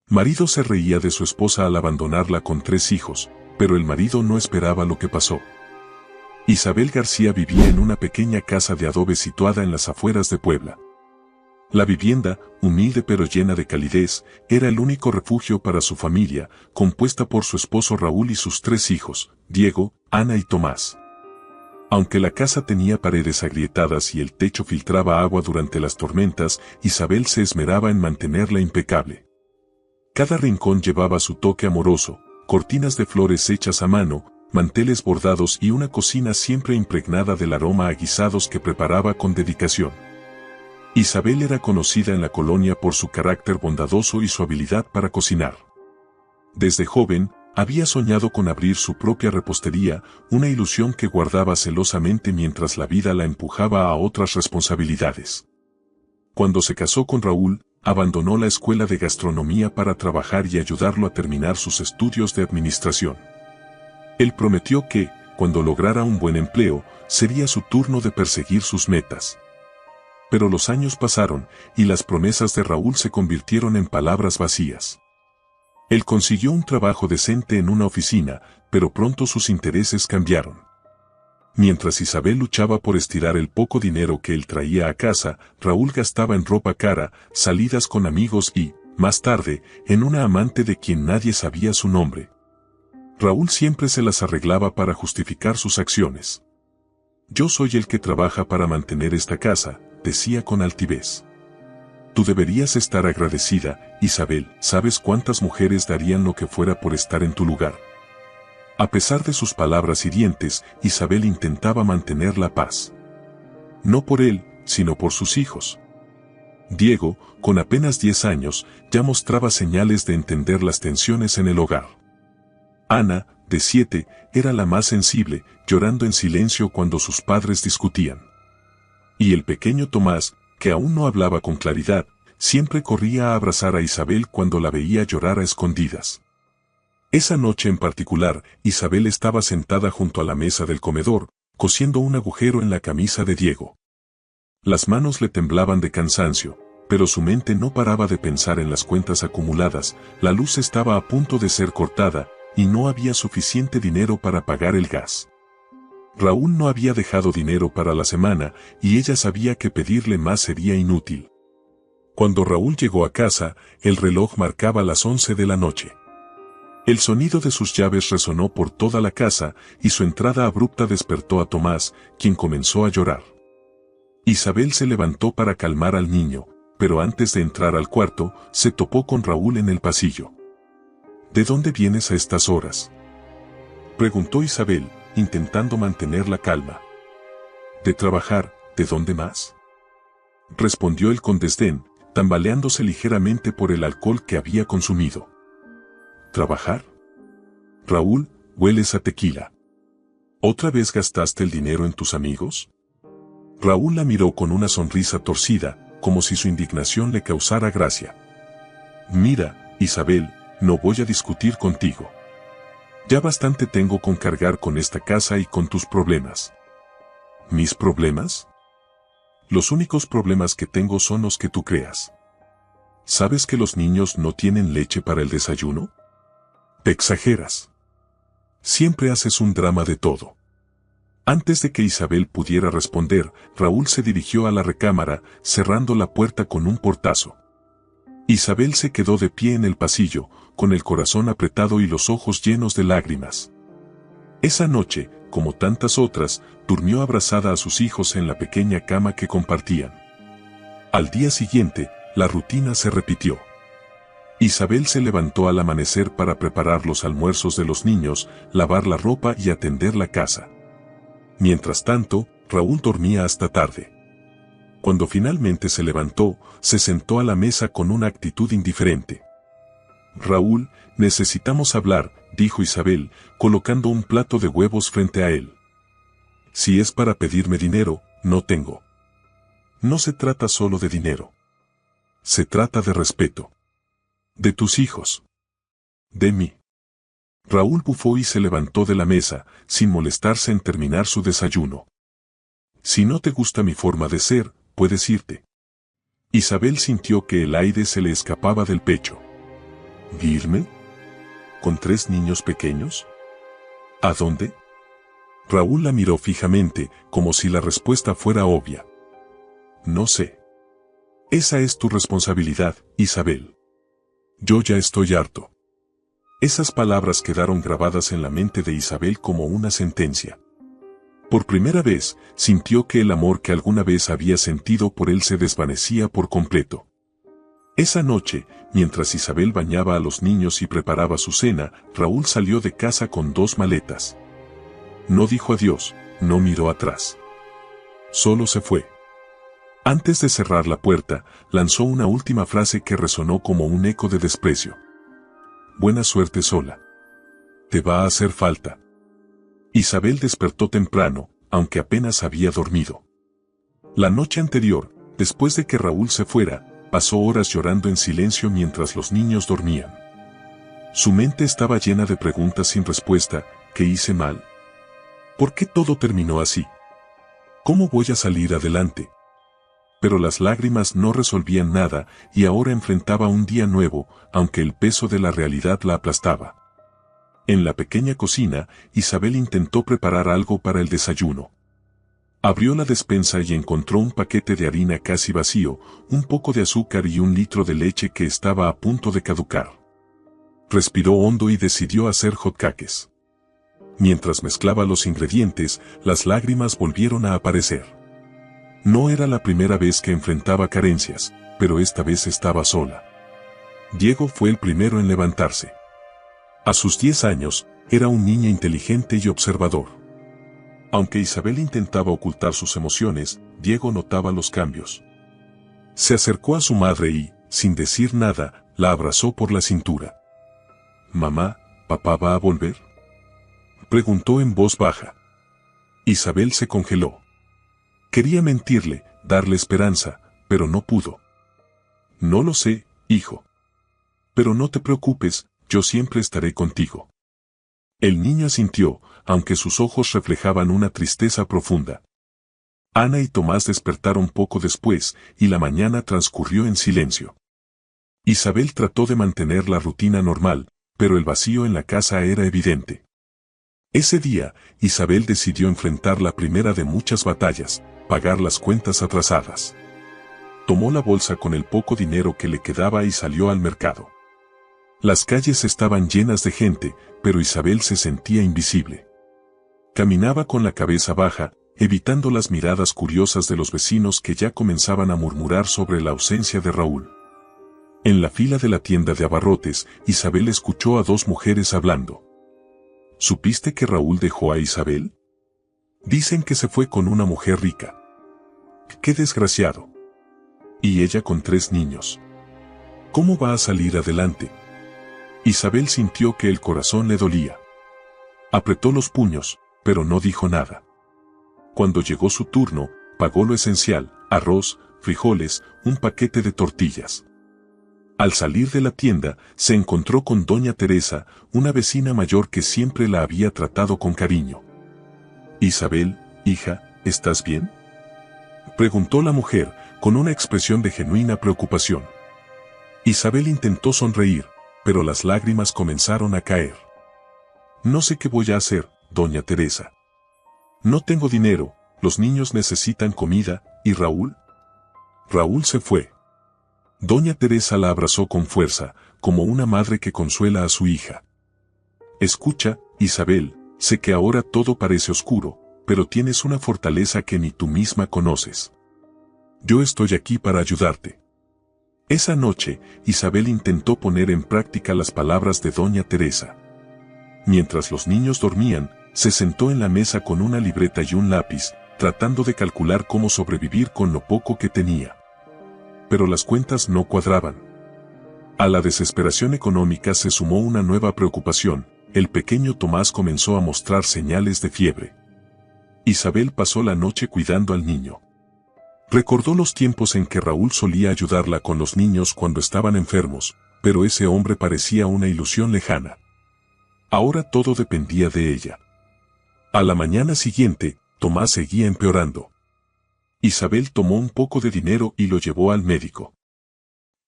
Marido se reía de su esposa al abandonarla con 3 hijos, pero el marido no esperaba lo que pasó. Isabel García vivía en una pequeña casa de adobe situada en las afueras de Puebla. La vivienda, humilde pero llena de calidez, era el único refugio para su familia, compuesta por su esposo Raúl y sus 3 hijos, Diego, Ana y Tomás. Aunque la casa tenía paredes agrietadas y el techo filtraba agua durante las tormentas, Isabel se esmeraba en mantenerla impecable. Cada rincón llevaba su toque amoroso, cortinas de flores hechas a mano, manteles bordados y una cocina siempre impregnada del aroma a guisados que preparaba con dedicación. Isabel era conocida en la colonia por su carácter bondadoso y su habilidad para cocinar. Desde joven, había soñado con abrir su propia repostería, una ilusión que guardaba celosamente mientras la vida la empujaba a otras responsabilidades. Cuando se casó con Raúl, abandonó la escuela de gastronomía para trabajar y ayudarlo a terminar sus estudios de administración. Él prometió que, cuando lograra un buen empleo, sería su turno de perseguir sus metas. Pero los años pasaron, y las promesas de Raúl se convirtieron en palabras vacías. Él consiguió un trabajo decente en una oficina, pero pronto sus intereses cambiaron. Mientras Isabel luchaba por estirar el poco dinero que él traía a casa, Raúl gastaba en ropa cara, salidas con amigos y, más tarde, en una amante de quien nadie sabía su nombre. Raúl siempre se las arreglaba para justificar sus acciones. «Yo soy el que trabaja para mantener esta casa», decía con altivez. «Tú deberías estar agradecida, Isabel, ¿sabes cuántas mujeres darían lo que fuera por estar en tu lugar?». A pesar de sus palabras hirientes, Isabel intentaba mantener la paz. No por él, sino por sus hijos. Diego, con apenas 10 años, ya mostraba señales de entender las tensiones en el hogar. Ana, de 7, era la más sensible, llorando en silencio cuando sus padres discutían. Y el pequeño Tomás, que aún no hablaba con claridad, siempre corría a abrazar a Isabel cuando la veía llorar a escondidas. Esa noche en particular, Isabel estaba sentada junto a la mesa del comedor, cosiendo un agujero en la camisa de Diego. Las manos le temblaban de cansancio, pero su mente no paraba de pensar en las cuentas acumuladas, la luz estaba a punto de ser cortada, y no había suficiente dinero para pagar el gas. Raúl no había dejado dinero para la semana, y ella sabía que pedirle más sería inútil. Cuando Raúl llegó a casa, el reloj marcaba las 11 de la noche. El sonido de sus llaves resonó por toda la casa, y su entrada abrupta despertó a Tomás, quien comenzó a llorar. Isabel se levantó para calmar al niño, pero antes de entrar al cuarto, se topó con Raúl en el pasillo. «¿De dónde vienes a estas horas?», preguntó Isabel, intentando mantener la calma. «De trabajar, ¿de dónde más?», respondió él con desdén, tambaleándose ligeramente por el alcohol que había consumido. «¿Trabajar? Raúl, hueles a tequila. ¿Otra vez gastaste el dinero en tus amigos?». Raúl la miró con una sonrisa torcida, como si su indignación le causara gracia. «Mira, Isabel, no voy a discutir contigo. Ya bastante tengo con cargar con esta casa y con tus problemas». «¿Mis problemas?». «Los únicos problemas que tengo son los que tú creas. ¿Sabes que los niños no tienen leche para el desayuno?». «Te exageras. Siempre haces un drama de todo». Antes de que Isabel pudiera responder, Raúl se dirigió a la recámara, cerrando la puerta con un portazo. Isabel se quedó de pie en el pasillo, con el corazón apretado y los ojos llenos de lágrimas. Esa noche, como tantas otras, durmió abrazada a sus hijos en la pequeña cama que compartían. Al día siguiente, la rutina se repitió. Isabel se levantó al amanecer para preparar los almuerzos de los niños, lavar la ropa y atender la casa. Mientras tanto, Raúl dormía hasta tarde. Cuando finalmente se levantó, se sentó a la mesa con una actitud indiferente. «Raúl, necesitamos hablar», dijo Isabel, colocando un plato de huevos frente a él. «Si es para pedirme dinero, no tengo». «No se trata solo de dinero. Se trata de respeto. De tus hijos. De mí». Raúl bufó y se levantó de la mesa, sin molestarse en terminar su desayuno. «Si no te gusta mi forma de ser, puedes irte». Isabel sintió que el aire se le escapaba del pecho. ¿Irme? ¿Con 3 niños pequeños? ¿A dónde? Raúl la miró fijamente, como si la respuesta fuera obvia. No sé. Esa es tu responsabilidad, Isabel. Yo ya estoy harto. Esas palabras quedaron grabadas en la mente de Isabel como una sentencia. Por primera vez, sintió que el amor que alguna vez había sentido por él se desvanecía por completo. Esa noche, mientras Isabel bañaba a los niños y preparaba su cena, Raúl salió de casa con 2 maletas. No dijo adiós, no miró atrás. Solo se fue. Antes de cerrar la puerta, lanzó una última frase que resonó como un eco de desprecio. Buena suerte sola. Te va a hacer falta. Isabel despertó temprano, aunque apenas había dormido. La noche anterior, después de que Raúl se fuera, pasó horas llorando en silencio mientras los niños dormían. Su mente estaba llena de preguntas sin respuesta. ¿Qué hice mal? ¿Por qué todo terminó así? ¿Cómo voy a salir adelante? Pero las lágrimas no resolvían nada y ahora enfrentaba un día nuevo, aunque el peso de la realidad la aplastaba. En la pequeña cocina, Isabel intentó preparar algo para el desayuno. Abrió la despensa y encontró un paquete de harina casi vacío, un poco de azúcar y 1 litro de leche que estaba a punto de caducar. Respiró hondo y decidió hacer hotcakes. Mientras mezclaba los ingredientes, las lágrimas volvieron a aparecer. No era la primera vez que enfrentaba carencias, pero esta vez estaba sola. Diego fue el primero en levantarse. A sus 10 años, era un niño inteligente y observador. Aunque Isabel intentaba ocultar sus emociones, Diego notaba los cambios. Se acercó a su madre y, sin decir nada, la abrazó por la cintura. «Mamá, ¿papá va a volver?», preguntó en voz baja. Isabel se congeló. Quería mentirle, darle esperanza, pero no pudo. «No lo sé, hijo. Pero no te preocupes, yo siempre estaré contigo». El niño asintió, aunque sus ojos reflejaban una tristeza profunda. Ana y Tomás despertaron poco después, y la mañana transcurrió en silencio. Isabel trató de mantener la rutina normal, pero el vacío en la casa era evidente. Ese día, Isabel decidió enfrentar la primera de muchas batallas, pagar las cuentas atrasadas. Tomó la bolsa con el poco dinero que le quedaba y salió al mercado. Las calles estaban llenas de gente, pero Isabel se sentía invisible. Caminaba con la cabeza baja, evitando las miradas curiosas de los vecinos que ya comenzaban a murmurar sobre la ausencia de Raúl. En la fila de la tienda de abarrotes, Isabel escuchó a 2 mujeres hablando. ¿Supiste que Raúl dejó a Isabel? Dicen que se fue con una mujer rica. ¡Qué desgraciado! Y ella con 3 niños. ¿Cómo va a salir adelante? Isabel sintió que el corazón le dolía. Apretó los puños, pero no dijo nada. Cuando llegó su turno, pagó lo esencial: arroz, frijoles, un paquete de tortillas. Al salir de la tienda, se encontró con doña Teresa, una vecina mayor que siempre la había tratado con cariño. «Isabel, hija, ¿estás bien?», preguntó la mujer, con una expresión de genuina preocupación. Isabel intentó sonreír, pero las lágrimas comenzaron a caer. «No sé qué voy a hacer, doña Teresa. No tengo dinero, los niños necesitan comida, ¿y Raúl?». Raúl se fue. Doña Teresa la abrazó con fuerza, como una madre que consuela a su hija. «Escucha, Isabel, sé que ahora todo parece oscuro, pero tienes una fortaleza que ni tú misma conoces. Yo estoy aquí para ayudarte». Esa noche, Isabel intentó poner en práctica las palabras de doña Teresa. Mientras los niños dormían, se sentó en la mesa con una libreta y un lápiz, tratando de calcular cómo sobrevivir con lo poco que tenía. Pero las cuentas no cuadraban. A la desesperación económica se sumó una nueva preocupación: el pequeño Tomás comenzó a mostrar señales de fiebre. Isabel pasó la noche cuidando al niño. Recordó los tiempos en que Raúl solía ayudarla con los niños cuando estaban enfermos, pero ese hombre parecía una ilusión lejana. Ahora todo dependía de ella. A la mañana siguiente, Tomás seguía empeorando. Isabel tomó un poco de dinero y lo llevó al médico.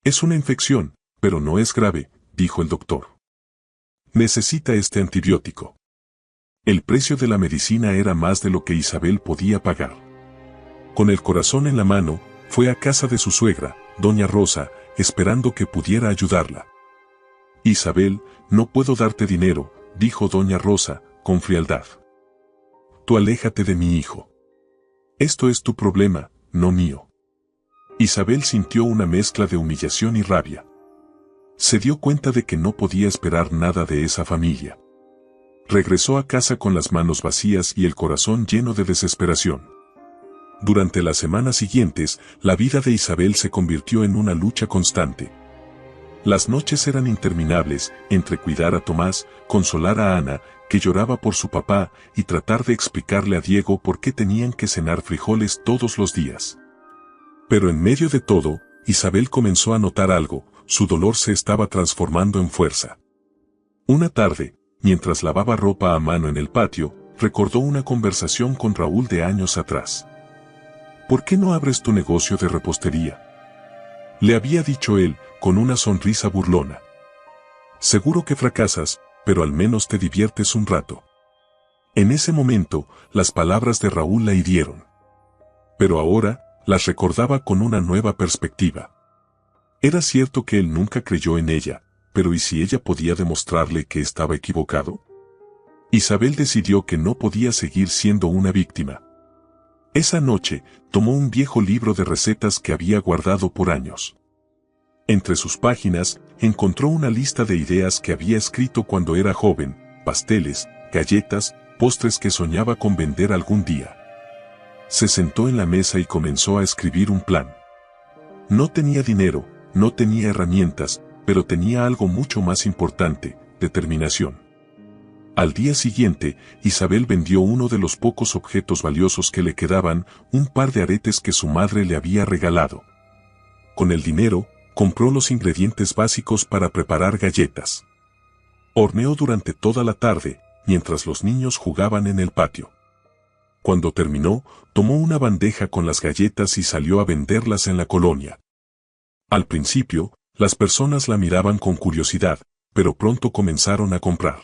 «Es una infección, pero no es grave», dijo el doctor. Necesita este antibiótico. El precio de la medicina era más de lo que Isabel podía pagar. Con el corazón en la mano, fue a casa de su suegra, doña Rosa, esperando que pudiera ayudarla. Isabel, no puedo darte dinero, dijo doña Rosa, con frialdad. Tú aléjate de mi hijo. Esto es tu problema, no mío. Isabel sintió una mezcla de humillación y rabia. Se dio cuenta de que no podía esperar nada de esa familia. Regresó a casa con las manos vacías y el corazón lleno de desesperación. Durante las semanas siguientes, la vida de Isabel se convirtió en una lucha constante. Las noches eran interminables, entre cuidar a Tomás, consolar a Ana, que lloraba por su papá, y tratar de explicarle a Diego por qué tenían que cenar frijoles todos los días. Pero en medio de todo, Isabel comenzó a notar algo: su dolor se estaba transformando en fuerza. Una tarde, mientras lavaba ropa a mano en el patio, recordó una conversación con Raúl de años atrás. ¿Por qué no abres tu negocio de repostería?, le había dicho él, con una sonrisa burlona. Seguro que fracasas, pero al menos te diviertes un rato. En ese momento, las palabras de Raúl la hirieron. Pero ahora, las recordaba con una nueva perspectiva. Era cierto que él nunca creyó en ella, pero ¿y si ella podía demostrarle que estaba equivocado? Isabel decidió que no podía seguir siendo una víctima. Esa noche, tomó un viejo libro de recetas que había guardado por años. Entre sus páginas, encontró una lista de ideas que había escrito cuando era joven: pasteles, galletas, postres que soñaba con vender algún día. Se sentó en la mesa y comenzó a escribir un plan. No tenía dinero, no tenía herramientas, pero tenía algo mucho más importante: determinación. Al día siguiente, Isabel vendió uno de los pocos objetos valiosos que le quedaban, un par de aretes que su madre le había regalado. Con el dinero, compró los ingredientes básicos para preparar galletas. Horneó durante toda la tarde, mientras los niños jugaban en el patio. Cuando terminó, tomó una bandeja con las galletas y salió a venderlas en la colonia. Al principio, las personas la miraban con curiosidad, pero pronto comenzaron a comprar.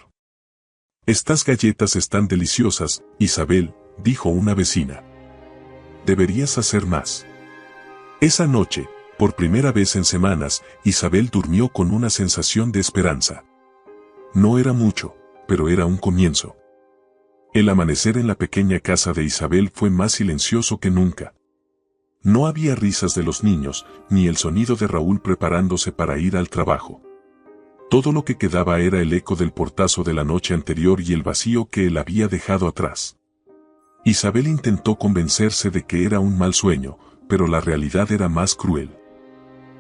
«Estas galletas están deliciosas, Isabel», dijo una vecina. «Deberías hacer más». Esa noche, por primera vez en semanas, Isabel durmió con una sensación de esperanza. No era mucho, pero era un comienzo. El amanecer en la pequeña casa de Isabel fue más silencioso que nunca. No había risas de los niños, ni el sonido de Raúl preparándose para ir al trabajo. Todo lo que quedaba era el eco del portazo de la noche anterior y el vacío que él había dejado atrás. Isabel intentó convencerse de que era un mal sueño, pero la realidad era más cruel.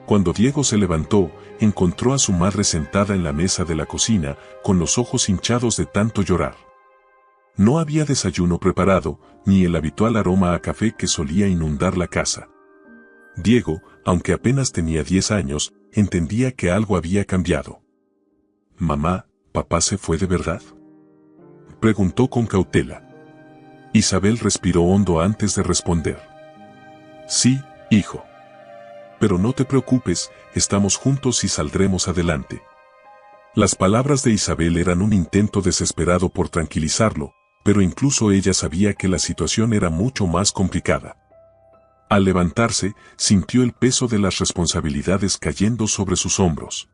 Cuando Diego se levantó, encontró a su madre sentada en la mesa de la cocina, con los ojos hinchados de tanto llorar. No había desayuno preparado, ni el habitual aroma a café que solía inundar la casa. Diego, aunque apenas tenía 10 años, entendía que algo había cambiado. «Mamá, ¿papá se fue de verdad?», preguntó con cautela. Isabel respiró hondo antes de responder. «Sí, hijo. Pero no te preocupes, estamos juntos y saldremos adelante». Las palabras de Isabel eran un intento desesperado por tranquilizarlo, pero incluso ella sabía que la situación era mucho más complicada. Al levantarse, sintió el peso de las responsabilidades cayendo sobre sus hombros.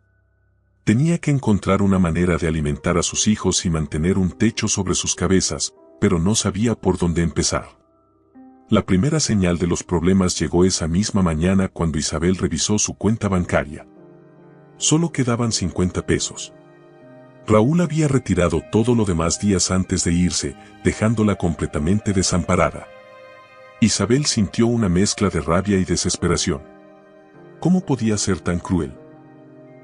Tenía que encontrar una manera de alimentar a sus hijos y mantener un techo sobre sus cabezas, pero no sabía por dónde empezar. La primera señal de los problemas llegó esa misma mañana cuando Isabel revisó su cuenta bancaria. Solo quedaban 50 pesos. Raúl había retirado todo lo demás días antes de irse, dejándola completamente desamparada. Isabel sintió una mezcla de rabia y desesperación. ¿Cómo podía ser tan cruel?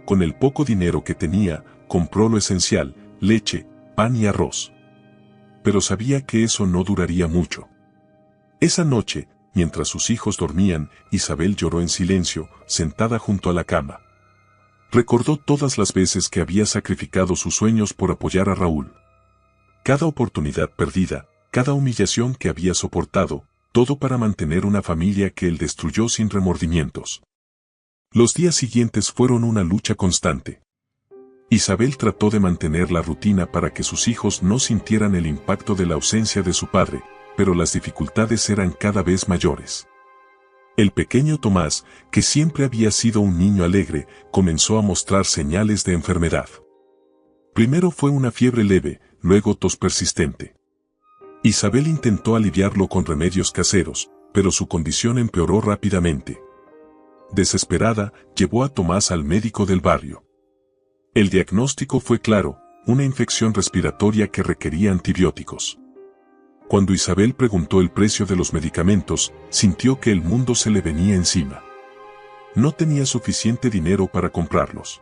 Con el poco dinero que tenía, compró lo esencial: leche, pan y arroz. Pero sabía que eso no duraría mucho. Esa noche, mientras sus hijos dormían, Isabel lloró en silencio, sentada junto a la cama. Recordó todas las veces que había sacrificado sus sueños por apoyar a Raúl. Cada oportunidad perdida, cada humillación que había soportado, todo para mantener una familia que él destruyó sin remordimientos. Los días siguientes fueron una lucha constante. Isabel trató de mantener la rutina para que sus hijos no sintieran el impacto de la ausencia de su padre, pero las dificultades eran cada vez mayores. El pequeño Tomás, que siempre había sido un niño alegre, comenzó a mostrar señales de enfermedad. Primero fue una fiebre leve, luego tos persistente. Isabel intentó aliviarlo con remedios caseros, pero su condición empeoró rápidamente. Desesperada, llevó a Tomás al médico del barrio. El diagnóstico fue claro, una infección respiratoria que requería antibióticos. Cuando Isabel preguntó el precio de los medicamentos, sintió que el mundo se le venía encima. No tenía suficiente dinero para comprarlos.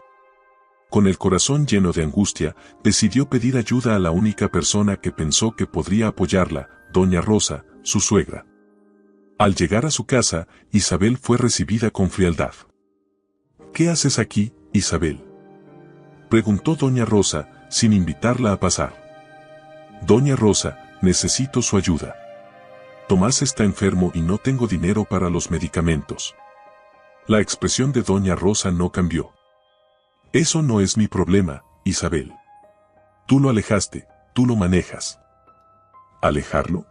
Con el corazón lleno de angustia, decidió pedir ayuda a la única persona que pensó que podría apoyarla, doña Rosa, su suegra. Al llegar a su casa, Isabel fue recibida con frialdad. «¿Qué haces aquí, Isabel?», preguntó doña Rosa, sin invitarla a pasar. «Doña Rosa, necesito su ayuda. Tomás está enfermo y no tengo dinero para los medicamentos». La expresión de doña Rosa no cambió. «Eso no es mi problema, Isabel. Tú lo alejaste, tú lo manejas». «¿Alejarlo?»,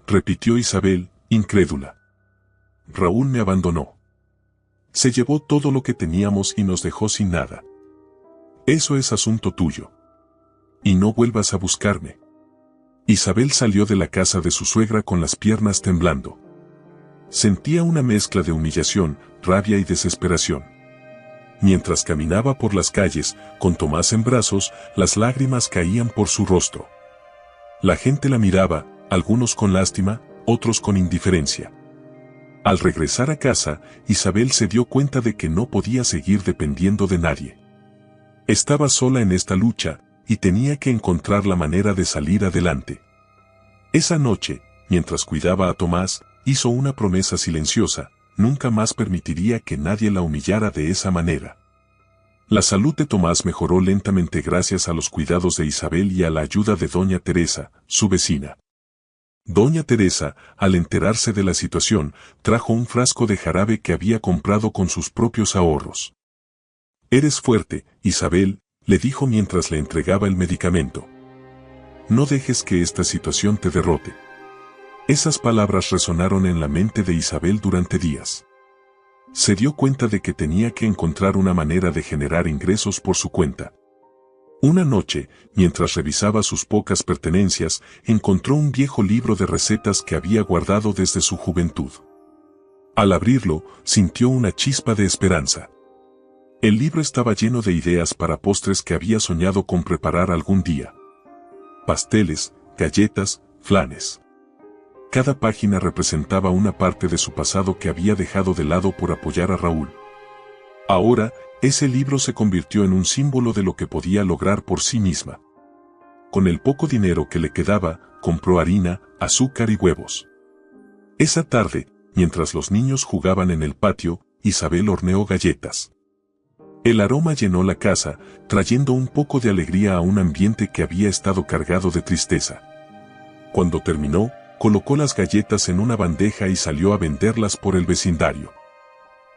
repitió Isabel, incrédula. «Raúl me abandonó. Se llevó todo lo que teníamos y nos dejó sin nada. Eso es asunto tuyo. Y no vuelvas a buscarme». Isabel salió de la casa de su suegra con las piernas temblando. Sentía una mezcla de humillación, rabia y desesperación. Mientras caminaba por las calles, con Tomás en brazos, las lágrimas caían por su rostro. La gente la miraba, algunos con lástima, otros con indiferencia. Al regresar a casa, Isabel se dio cuenta de que no podía seguir dependiendo de nadie. Estaba sola en esta lucha, y tenía que encontrar la manera de salir adelante. Esa noche, mientras cuidaba a Tomás, hizo una promesa silenciosa: nunca más permitiría que nadie la humillara de esa manera. La salud de Tomás mejoró lentamente gracias a los cuidados de Isabel y a la ayuda de doña Teresa, su vecina. Doña Teresa, al enterarse de la situación, trajo un frasco de jarabe que había comprado con sus propios ahorros. «Eres fuerte, Isabel», le dijo mientras le entregaba el medicamento. «No dejes que esta situación te derrote». Esas palabras resonaron en la mente de Isabel durante días. Se dio cuenta de que tenía que encontrar una manera de generar ingresos por su cuenta. Una noche, mientras revisaba sus pocas pertenencias, encontró un viejo libro de recetas que había guardado desde su juventud. Al abrirlo, sintió una chispa de esperanza. El libro estaba lleno de ideas para postres que había soñado con preparar algún día. Pasteles, galletas, flanes. Cada página representaba una parte de su pasado que había dejado de lado por apoyar a Raúl. Ahora, ese libro se convirtió en un símbolo de lo que podía lograr por sí misma. Con el poco dinero que le quedaba, compró harina, azúcar y huevos. Esa tarde, mientras los niños jugaban en el patio, Isabel horneó galletas. El aroma llenó la casa, trayendo un poco de alegría a un ambiente que había estado cargado de tristeza. Cuando terminó, colocó las galletas en una bandeja y salió a venderlas por el vecindario.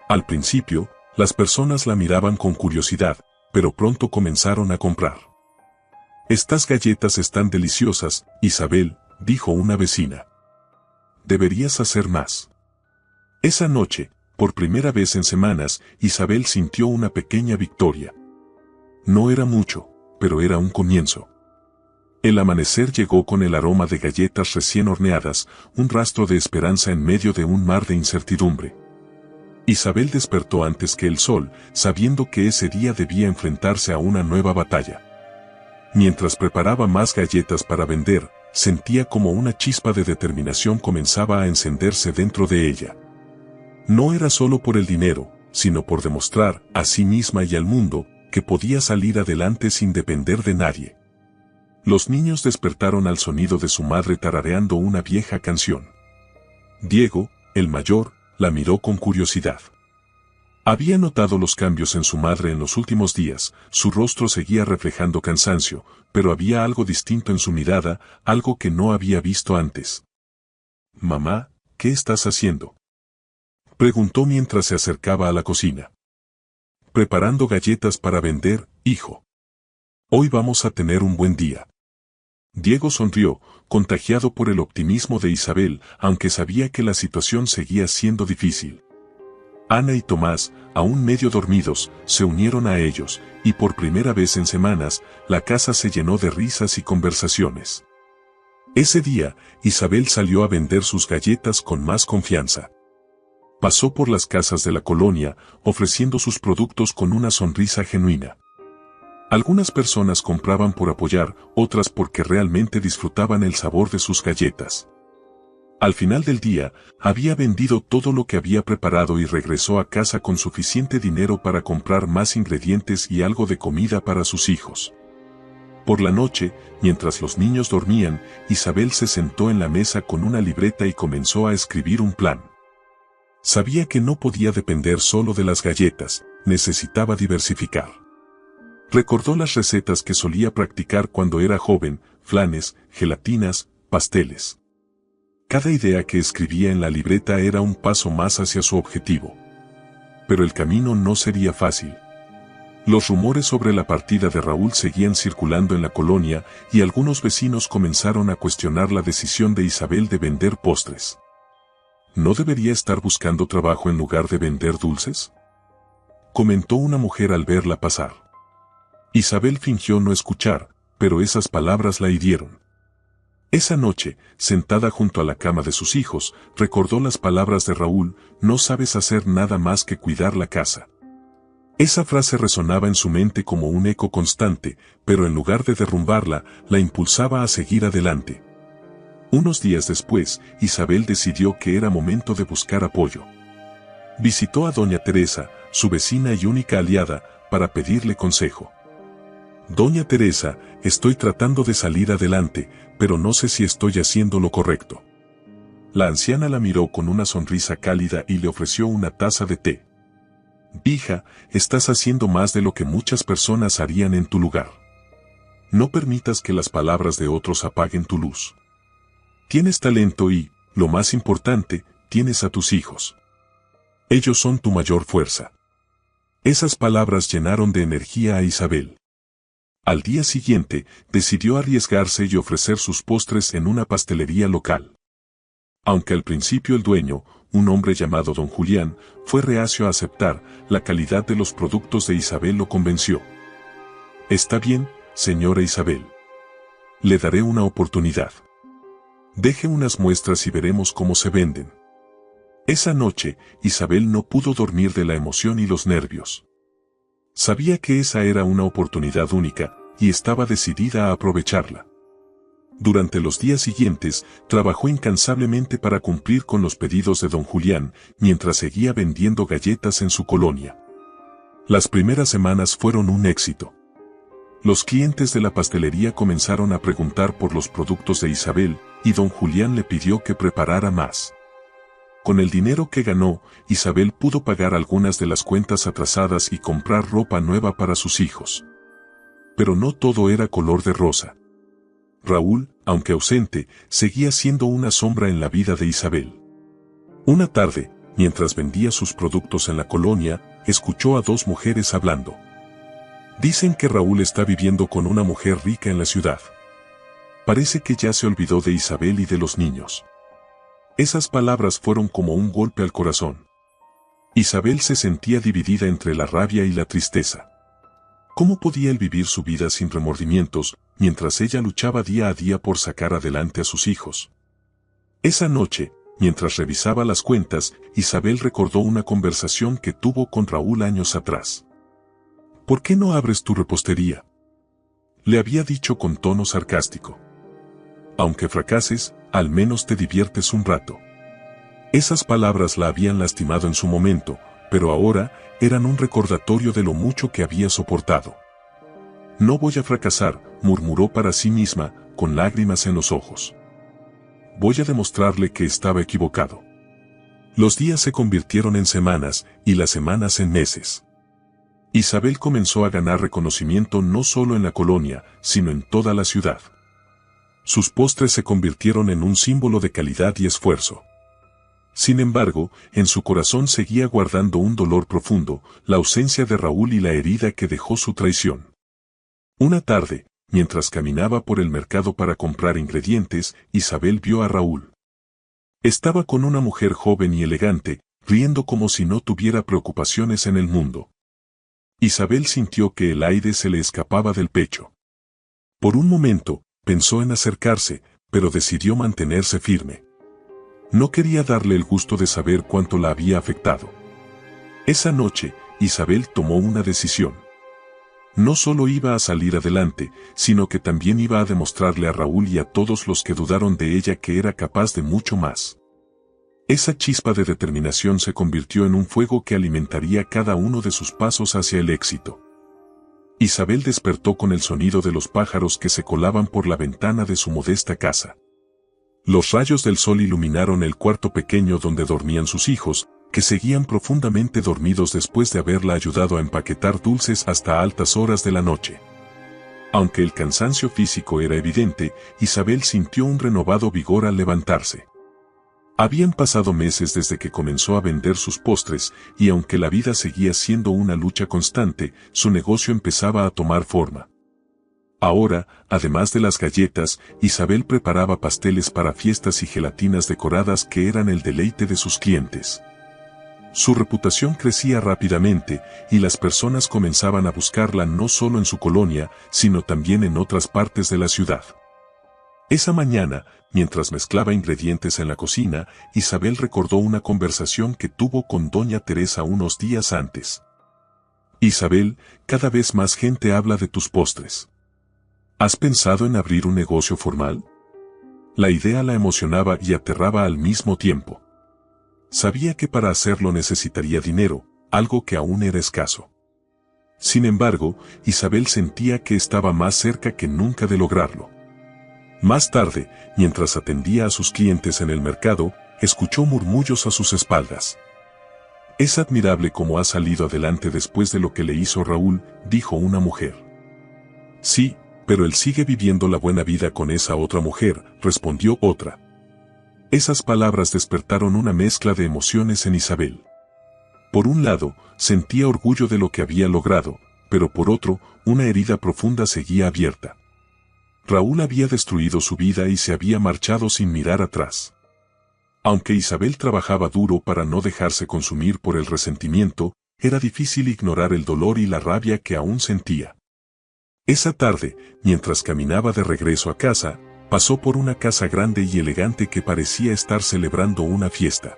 Al principio, las personas la miraban con curiosidad, pero pronto comenzaron a comprar. «Estas galletas están deliciosas, Isabel», dijo una vecina. «Deberías hacer más». Esa noche, por primera vez en semanas, Isabel sintió una pequeña victoria. No era mucho, pero era un comienzo. El amanecer llegó con el aroma de galletas recién horneadas, un rastro de esperanza en medio de un mar de incertidumbre. Isabel despertó antes que el sol, sabiendo que ese día debía enfrentarse a una nueva batalla. Mientras preparaba más galletas para vender, sentía como una chispa de determinación comenzaba a encenderse dentro de ella. No era solo por el dinero, sino por demostrar, a sí misma y al mundo, que podía salir adelante sin depender de nadie. Los niños despertaron al sonido de su madre tarareando una vieja canción. Diego, el mayor, la miró con curiosidad. Había notado los cambios en su madre en los últimos días, su rostro seguía reflejando cansancio, pero había algo distinto en su mirada, algo que no había visto antes. «Mamá, ¿qué estás haciendo?», preguntó mientras se acercaba a la cocina. preparando galletas para vender, hijo. Hoy vamos a tener un buen día. Diego sonrió, contagiado por el optimismo de Isabel, aunque sabía que la situación seguía siendo difícil. Ana y Tomás, aún medio dormidos, se unieron a ellos, y por primera vez en semanas, la casa se llenó de risas y conversaciones. Ese día, Isabel salió a vender sus galletas con más confianza. Pasó por las casas de la colonia, ofreciendo sus productos con una sonrisa genuina. Algunas personas compraban por apoyar, otras porque realmente disfrutaban el sabor de sus galletas. Al final del día, había vendido todo lo que había preparado y regresó a casa con suficiente dinero para comprar más ingredientes y algo de comida para sus hijos. Por la noche, mientras los niños dormían, Isabel se sentó en la mesa con una libreta y comenzó a escribir un plan. Sabía que no podía depender solo de las galletas, necesitaba diversificar. Recordó las recetas que solía practicar cuando era joven, flanes, gelatinas, pasteles. Cada idea que escribía en la libreta era un paso más hacia su objetivo. Pero el camino no sería fácil. Los rumores sobre la partida de Raúl seguían circulando en la colonia y algunos vecinos comenzaron a cuestionar la decisión de Isabel de vender postres. ¿No debería estar buscando trabajo en lugar de vender dulces?, comentó una mujer al verla pasar. Isabel fingió no escuchar, pero esas palabras la hirieron. Esa noche, sentada junto a la cama de sus hijos, recordó las palabras de Raúl: no sabes hacer nada más que cuidar la casa. Esa frase resonaba en su mente como un eco constante, pero en lugar de derrumbarla, la impulsaba a seguir adelante. Unos días después, Isabel decidió que era momento de buscar apoyo. Visitó a doña Teresa, su vecina y única aliada, para pedirle consejo. Doña Teresa, estoy tratando de salir adelante, pero no sé si estoy haciendo lo correcto. La anciana la miró con una sonrisa cálida y le ofreció una taza de té. Hija, estás haciendo más de lo que muchas personas harían en tu lugar. No permitas que las palabras de otros apaguen tu luz. Tienes talento y, lo más importante, tienes a tus hijos. Ellos son tu mayor fuerza. Esas palabras llenaron de energía a Isabel. Al día siguiente, decidió arriesgarse y ofrecer sus postres en una pastelería local. Aunque al principio el dueño, un hombre llamado don Julián, fue reacio a aceptar, la calidad de los productos de Isabel lo convenció. Está bien, señora Isabel. Le daré una oportunidad. Deje unas muestras y veremos cómo se venden. Esa noche, Isabel no pudo dormir de la emoción y los nervios. Sabía que esa era una oportunidad única, y estaba decidida a aprovecharla. Durante los días siguientes, trabajó incansablemente para cumplir con los pedidos de don Julián, mientras seguía vendiendo galletas en su colonia. Las primeras semanas fueron un éxito. Los clientes de la pastelería comenzaron a preguntar por los productos de Isabel, y don Julián le pidió que preparara más. Con el dinero que ganó, Isabel pudo pagar algunas de las cuentas atrasadas y comprar ropa nueva para sus hijos. Pero no todo era color de rosa. Raúl, aunque ausente, seguía siendo una sombra en la vida de Isabel. Una tarde, mientras vendía sus productos en la colonia, escuchó a dos mujeres hablando. Dicen que Raúl está viviendo con una mujer rica en la ciudad. Parece que ya se olvidó de Isabel y de los niños. Esas palabras fueron como un golpe al corazón. Isabel se sentía dividida entre la rabia y la tristeza. ¿Cómo podía él vivir su vida sin remordimientos, mientras ella luchaba día a día por sacar adelante a sus hijos? Esa noche, mientras revisaba las cuentas, Isabel recordó una conversación que tuvo con Raúl años atrás. ¿Por qué no abres tu repostería?, le había dicho con tono sarcástico. Aunque fracases, al menos te diviertes un rato. Esas palabras la habían lastimado en su momento, pero ahora eran un recordatorio de lo mucho que había soportado. No voy a fracasar, murmuró para sí misma, con lágrimas en los ojos. Voy a demostrarle que estaba equivocado. Los días se convirtieron en semanas, y las semanas en meses. Isabel comenzó a ganar reconocimiento no solo en la colonia, sino en toda la ciudad. Sus postres se convirtieron en un símbolo de calidad y esfuerzo. Sin embargo, en su corazón seguía guardando un dolor profundo, la ausencia de Raúl y la herida que dejó su traición. Una tarde, mientras caminaba por el mercado para comprar ingredientes, Isabel vio a Raúl. Estaba con una mujer joven y elegante, riendo como si no tuviera preocupaciones en el mundo. Isabel sintió que el aire se le escapaba del pecho. Por un momento, pensó en acercarse, pero decidió mantenerse firme. No quería darle el gusto de saber cuánto la había afectado. Esa noche, Isabel tomó una decisión. No solo iba a salir adelante, sino que también iba a demostrarle a Raúl y a todos los que dudaron de ella que era capaz de mucho más. Esa chispa de determinación se convirtió en un fuego que alimentaría cada uno de sus pasos hacia el éxito. Isabel despertó con el sonido de los pájaros que se colaban por la ventana de su modesta casa. Los rayos del sol iluminaron el cuarto pequeño donde dormían sus hijos, que seguían profundamente dormidos después de haberla ayudado a empaquetar dulces hasta altas horas de la noche. Aunque el cansancio físico era evidente, Isabel sintió un renovado vigor al levantarse. Habían pasado meses desde que comenzó a vender sus postres, y aunque la vida seguía siendo una lucha constante, su negocio empezaba a tomar forma. Ahora, además de las galletas, Isabel preparaba pasteles para fiestas y gelatinas decoradas que eran el deleite de sus clientes. Su reputación crecía rápidamente, y las personas comenzaban a buscarla no solo en su colonia, sino también en otras partes de la ciudad. Esa mañana, mientras mezclaba ingredientes en la cocina, Isabel recordó una conversación que tuvo con doña Teresa unos días antes. Isabel, cada vez más gente habla de tus postres. ¿Has pensado en abrir un negocio formal? La idea la emocionaba y aterraba al mismo tiempo. Sabía que para hacerlo necesitaría dinero, algo que aún era escaso. Sin embargo, Isabel sentía que estaba más cerca que nunca de lograrlo. Más tarde, mientras atendía a sus clientes en el mercado, escuchó murmullos a sus espaldas. «Es admirable cómo ha salido adelante después de lo que le hizo Raúl», dijo una mujer. «Sí, pero él sigue viviendo la buena vida con esa otra mujer», respondió otra. Esas palabras despertaron una mezcla de emociones en Isabel. Por un lado, sentía orgullo de lo que había logrado, pero por otro, una herida profunda seguía abierta. Raúl había destruido su vida y se había marchado sin mirar atrás. Aunque Isabel trabajaba duro para no dejarse consumir por el resentimiento, era difícil ignorar el dolor y la rabia que aún sentía. Esa tarde, mientras caminaba de regreso a casa, pasó por una casa grande y elegante que parecía estar celebrando una fiesta.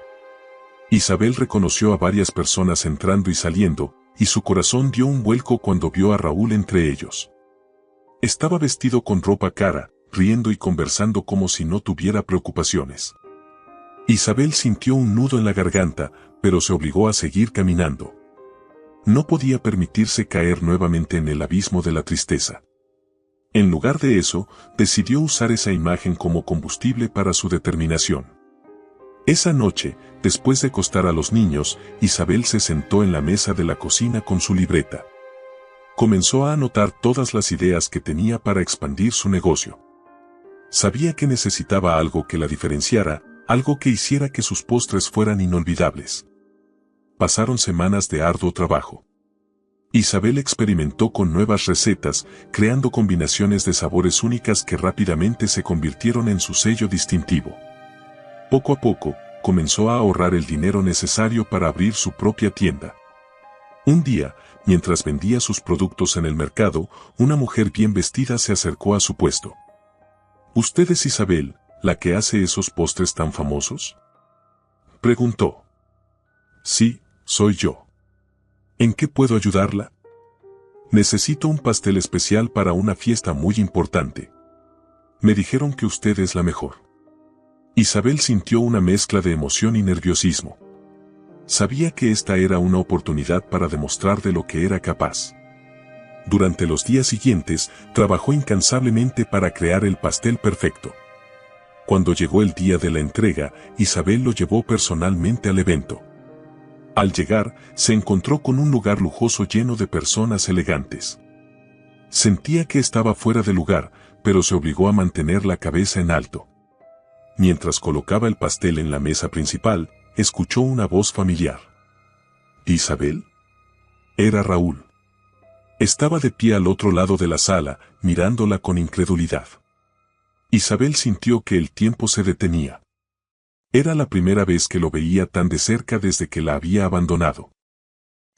Isabel reconoció a varias personas entrando y saliendo, y su corazón dio un vuelco cuando vio a Raúl entre ellos. Estaba vestido con ropa cara, riendo y conversando como si no tuviera preocupaciones. Isabel sintió un nudo en la garganta, pero se obligó a seguir caminando. No podía permitirse caer nuevamente en el abismo de la tristeza. En lugar de eso, decidió usar esa imagen como combustible para su determinación. Esa noche, después de acostar a los niños, Isabel se sentó en la mesa de la cocina con su libreta. Comenzó a anotar todas las ideas que tenía para expandir su negocio. Sabía que necesitaba algo que la diferenciara, algo que hiciera que sus postres fueran inolvidables. Pasaron semanas de arduo trabajo. Isabel experimentó con nuevas recetas, creando combinaciones de sabores únicas que rápidamente se convirtieron en su sello distintivo. Poco a poco, comenzó a ahorrar el dinero necesario para abrir su propia tienda. Un día, mientras vendía sus productos en el mercado, una mujer bien vestida se acercó a su puesto. «¿Usted es Isabel, la que hace esos postres tan famosos?», preguntó. «Sí, soy yo. ¿En qué puedo ayudarla?». «Necesito un pastel especial para una fiesta muy importante. Me dijeron que usted es la mejor». Isabel sintió una mezcla de emoción y nerviosismo. Sabía que esta era una oportunidad para demostrar de lo que era capaz. Durante los días siguientes, trabajó incansablemente para crear el pastel perfecto. Cuando llegó el día de la entrega, Isabel lo llevó personalmente al evento. Al llegar, se encontró con un lugar lujoso lleno de personas elegantes. Sentía que estaba fuera de lugar, pero se obligó a mantener la cabeza en alto. Mientras colocaba el pastel en la mesa principal, escuchó una voz familiar. ¿Isabel? Era Raúl. Estaba de pie al otro lado de la sala, mirándola con incredulidad. Isabel sintió que el tiempo se detenía. Era la primera vez que lo veía tan de cerca desde que la había abandonado.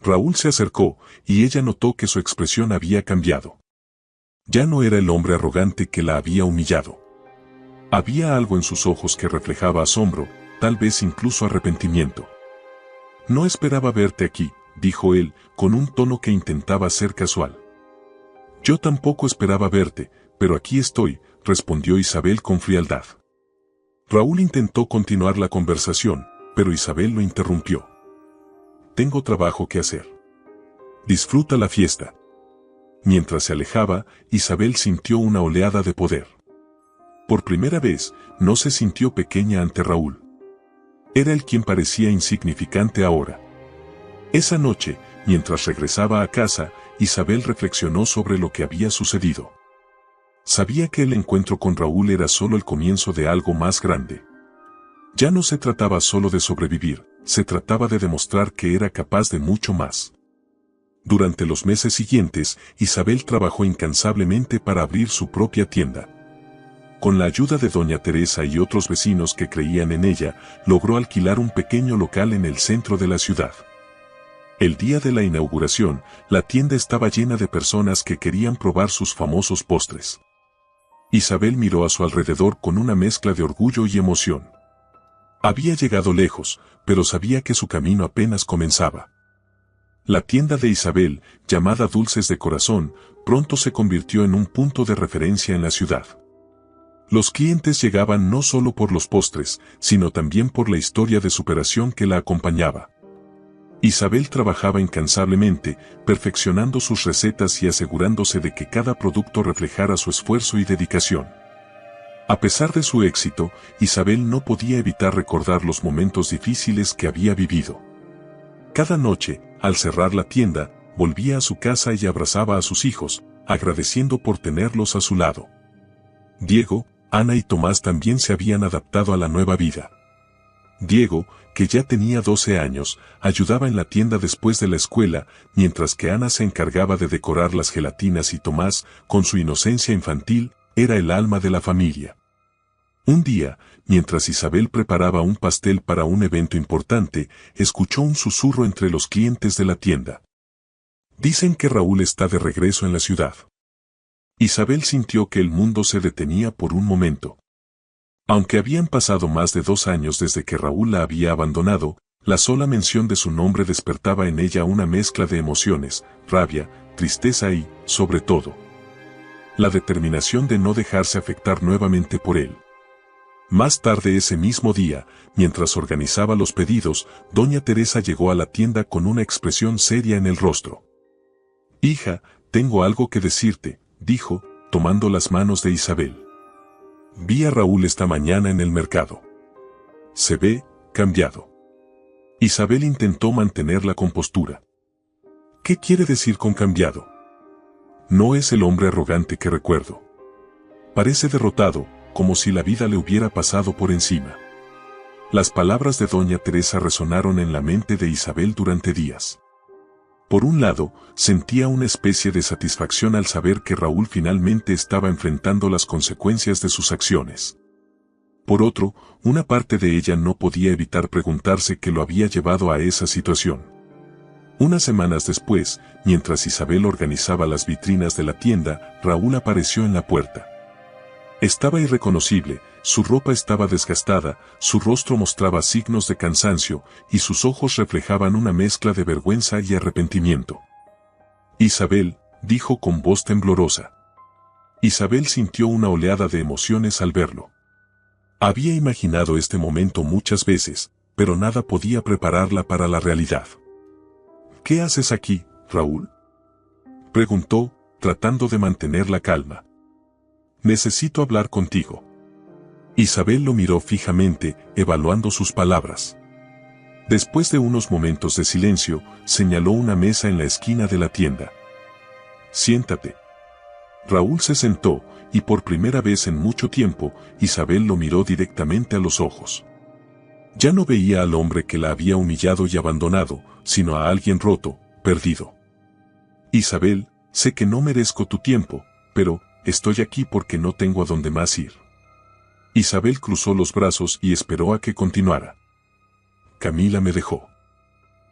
Raúl se acercó, y ella notó que su expresión había cambiado. Ya no era el hombre arrogante que la había humillado. Había algo en sus ojos que reflejaba asombro, tal vez incluso arrepentimiento. No esperaba verte aquí, dijo él, con un tono que intentaba ser casual. Yo tampoco esperaba verte, pero aquí estoy, respondió Isabel con frialdad. Raúl intentó continuar la conversación, pero Isabel lo interrumpió. Tengo trabajo que hacer. Disfruta la fiesta. Mientras se alejaba, Isabel sintió una oleada de poder. Por primera vez, no se sintió pequeña ante Raúl. Era él quien parecía insignificante ahora. Esa noche, mientras regresaba a casa, Isabel reflexionó sobre lo que había sucedido. Sabía que el encuentro con Raúl era solo el comienzo de algo más grande. Ya no se trataba solo de sobrevivir, se trataba de demostrar que era capaz de mucho más. Durante los meses siguientes, Isabel trabajó incansablemente para abrir su propia tienda. Con la ayuda de doña Teresa y otros vecinos que creían en ella, logró alquilar un pequeño local en el centro de la ciudad. El día de la inauguración, la tienda estaba llena de personas que querían probar sus famosos postres. Isabel miró a su alrededor con una mezcla de orgullo y emoción. Había llegado lejos, pero sabía que su camino apenas comenzaba. La tienda de Isabel, llamada Dulces de Corazón, pronto se convirtió en un punto de referencia en la ciudad. Los clientes llegaban no solo por los postres, sino también por la historia de superación que la acompañaba. Isabel trabajaba incansablemente, perfeccionando sus recetas y asegurándose de que cada producto reflejara su esfuerzo y dedicación. A pesar de su éxito, Isabel no podía evitar recordar los momentos difíciles que había vivido. Cada noche, al cerrar la tienda, volvía a su casa y abrazaba a sus hijos, agradeciendo por tenerlos a su lado. Diego, Ana y Tomás también se habían adaptado a la nueva vida. Diego, que ya tenía 12 años, ayudaba en la tienda después de la escuela, mientras que Ana se encargaba de decorar las gelatinas y Tomás, con su inocencia infantil, era el alma de la familia. Un día, mientras Isabel preparaba un pastel para un evento importante, escuchó un susurro entre los clientes de la tienda. Dicen que Raúl está de regreso en la ciudad. Isabel sintió que el mundo se detenía por un momento. Aunque habían pasado más de 2 años desde que Raúl la había abandonado, la sola mención de su nombre despertaba en ella una mezcla de emociones, rabia, tristeza y, sobre todo, la determinación de no dejarse afectar nuevamente por él. Más tarde ese mismo día, mientras organizaba los pedidos, doña Teresa llegó a la tienda con una expresión seria en el rostro. «Hija, tengo algo que decirte», dijo, tomando las manos de Isabel. «Vi a Raúl esta mañana en el mercado. Se ve cambiado». Isabel intentó mantener la compostura. «¿Qué quiere decir con cambiado? No es el hombre arrogante que recuerdo. Parece derrotado, como si la vida le hubiera pasado por encima». Las palabras de doña Teresa resonaron en la mente de Isabel durante días. Por un lado, sentía una especie de satisfacción al saber que Raúl finalmente estaba enfrentando las consecuencias de sus acciones. Por otro, una parte de ella no podía evitar preguntarse qué lo había llevado a esa situación. Unas semanas después, mientras Isabel organizaba las vitrinas de la tienda, Raúl apareció en la puerta. Estaba irreconocible, su ropa estaba desgastada, su rostro mostraba signos de cansancio, y sus ojos reflejaban una mezcla de vergüenza y arrepentimiento. «Isabel», dijo con voz temblorosa. Isabel sintió una oleada de emociones al verlo. Había imaginado este momento muchas veces, pero nada podía prepararla para la realidad. «¿Qué haces aquí, Raúl?», preguntó, tratando de mantener la calma. «Necesito hablar contigo». Isabel lo miró fijamente, evaluando sus palabras. Después de unos momentos de silencio, señaló una mesa en la esquina de la tienda. «Siéntate». Raúl se sentó, y por primera vez en mucho tiempo, Isabel lo miró directamente a los ojos. Ya no veía al hombre que la había humillado y abandonado, sino a alguien roto, perdido. Isabel, sé que no merezco tu tiempo, pero estoy aquí porque no tengo a dónde más ir. Isabel cruzó los brazos y esperó a que continuara. Camila me dejó.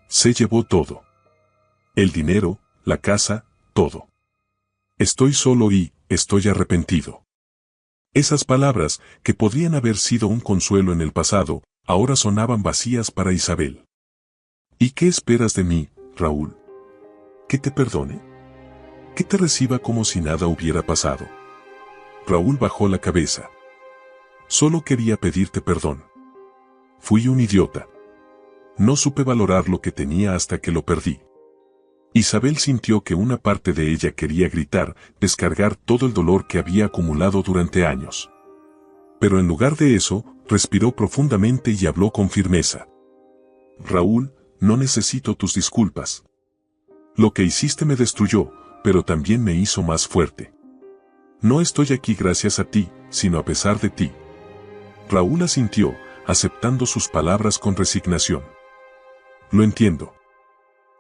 Se llevó todo. El dinero, la casa, todo. Estoy solo y estoy arrepentido. Esas palabras, que podrían haber sido un consuelo en el pasado, ahora sonaban vacías para Isabel. ¿Y qué esperas de mí, Raúl? ¿Que te perdone? ¿Que te reciba como si nada hubiera pasado? Raúl bajó la cabeza. Solo quería pedirte perdón. Fui un idiota. No supe valorar lo que tenía hasta que lo perdí. Isabel sintió que una parte de ella quería gritar, descargar todo el dolor que había acumulado durante años. Pero en lugar de eso, respiró profundamente y habló con firmeza. Raúl, no necesito tus disculpas. Lo que hiciste me destruyó, pero también me hizo más fuerte. No estoy aquí gracias a ti, sino a pesar de ti. Raúl asintió, aceptando sus palabras con resignación. Lo entiendo.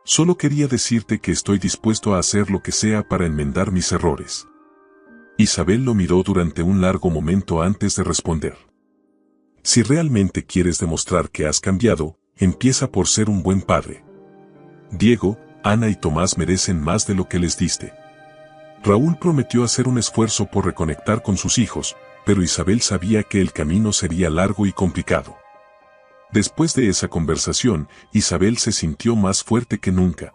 Solo quería decirte que estoy dispuesto a hacer lo que sea para enmendar mis errores. Isabel lo miró durante un largo momento antes de responder. Si realmente quieres demostrar que has cambiado, empieza por ser un buen padre. Diego, Ana y Tomás merecen más de lo que les diste. Raúl prometió hacer un esfuerzo por reconectar con sus hijos, pero Isabel sabía que el camino sería largo y complicado. Después de esa conversación, Isabel se sintió más fuerte que nunca.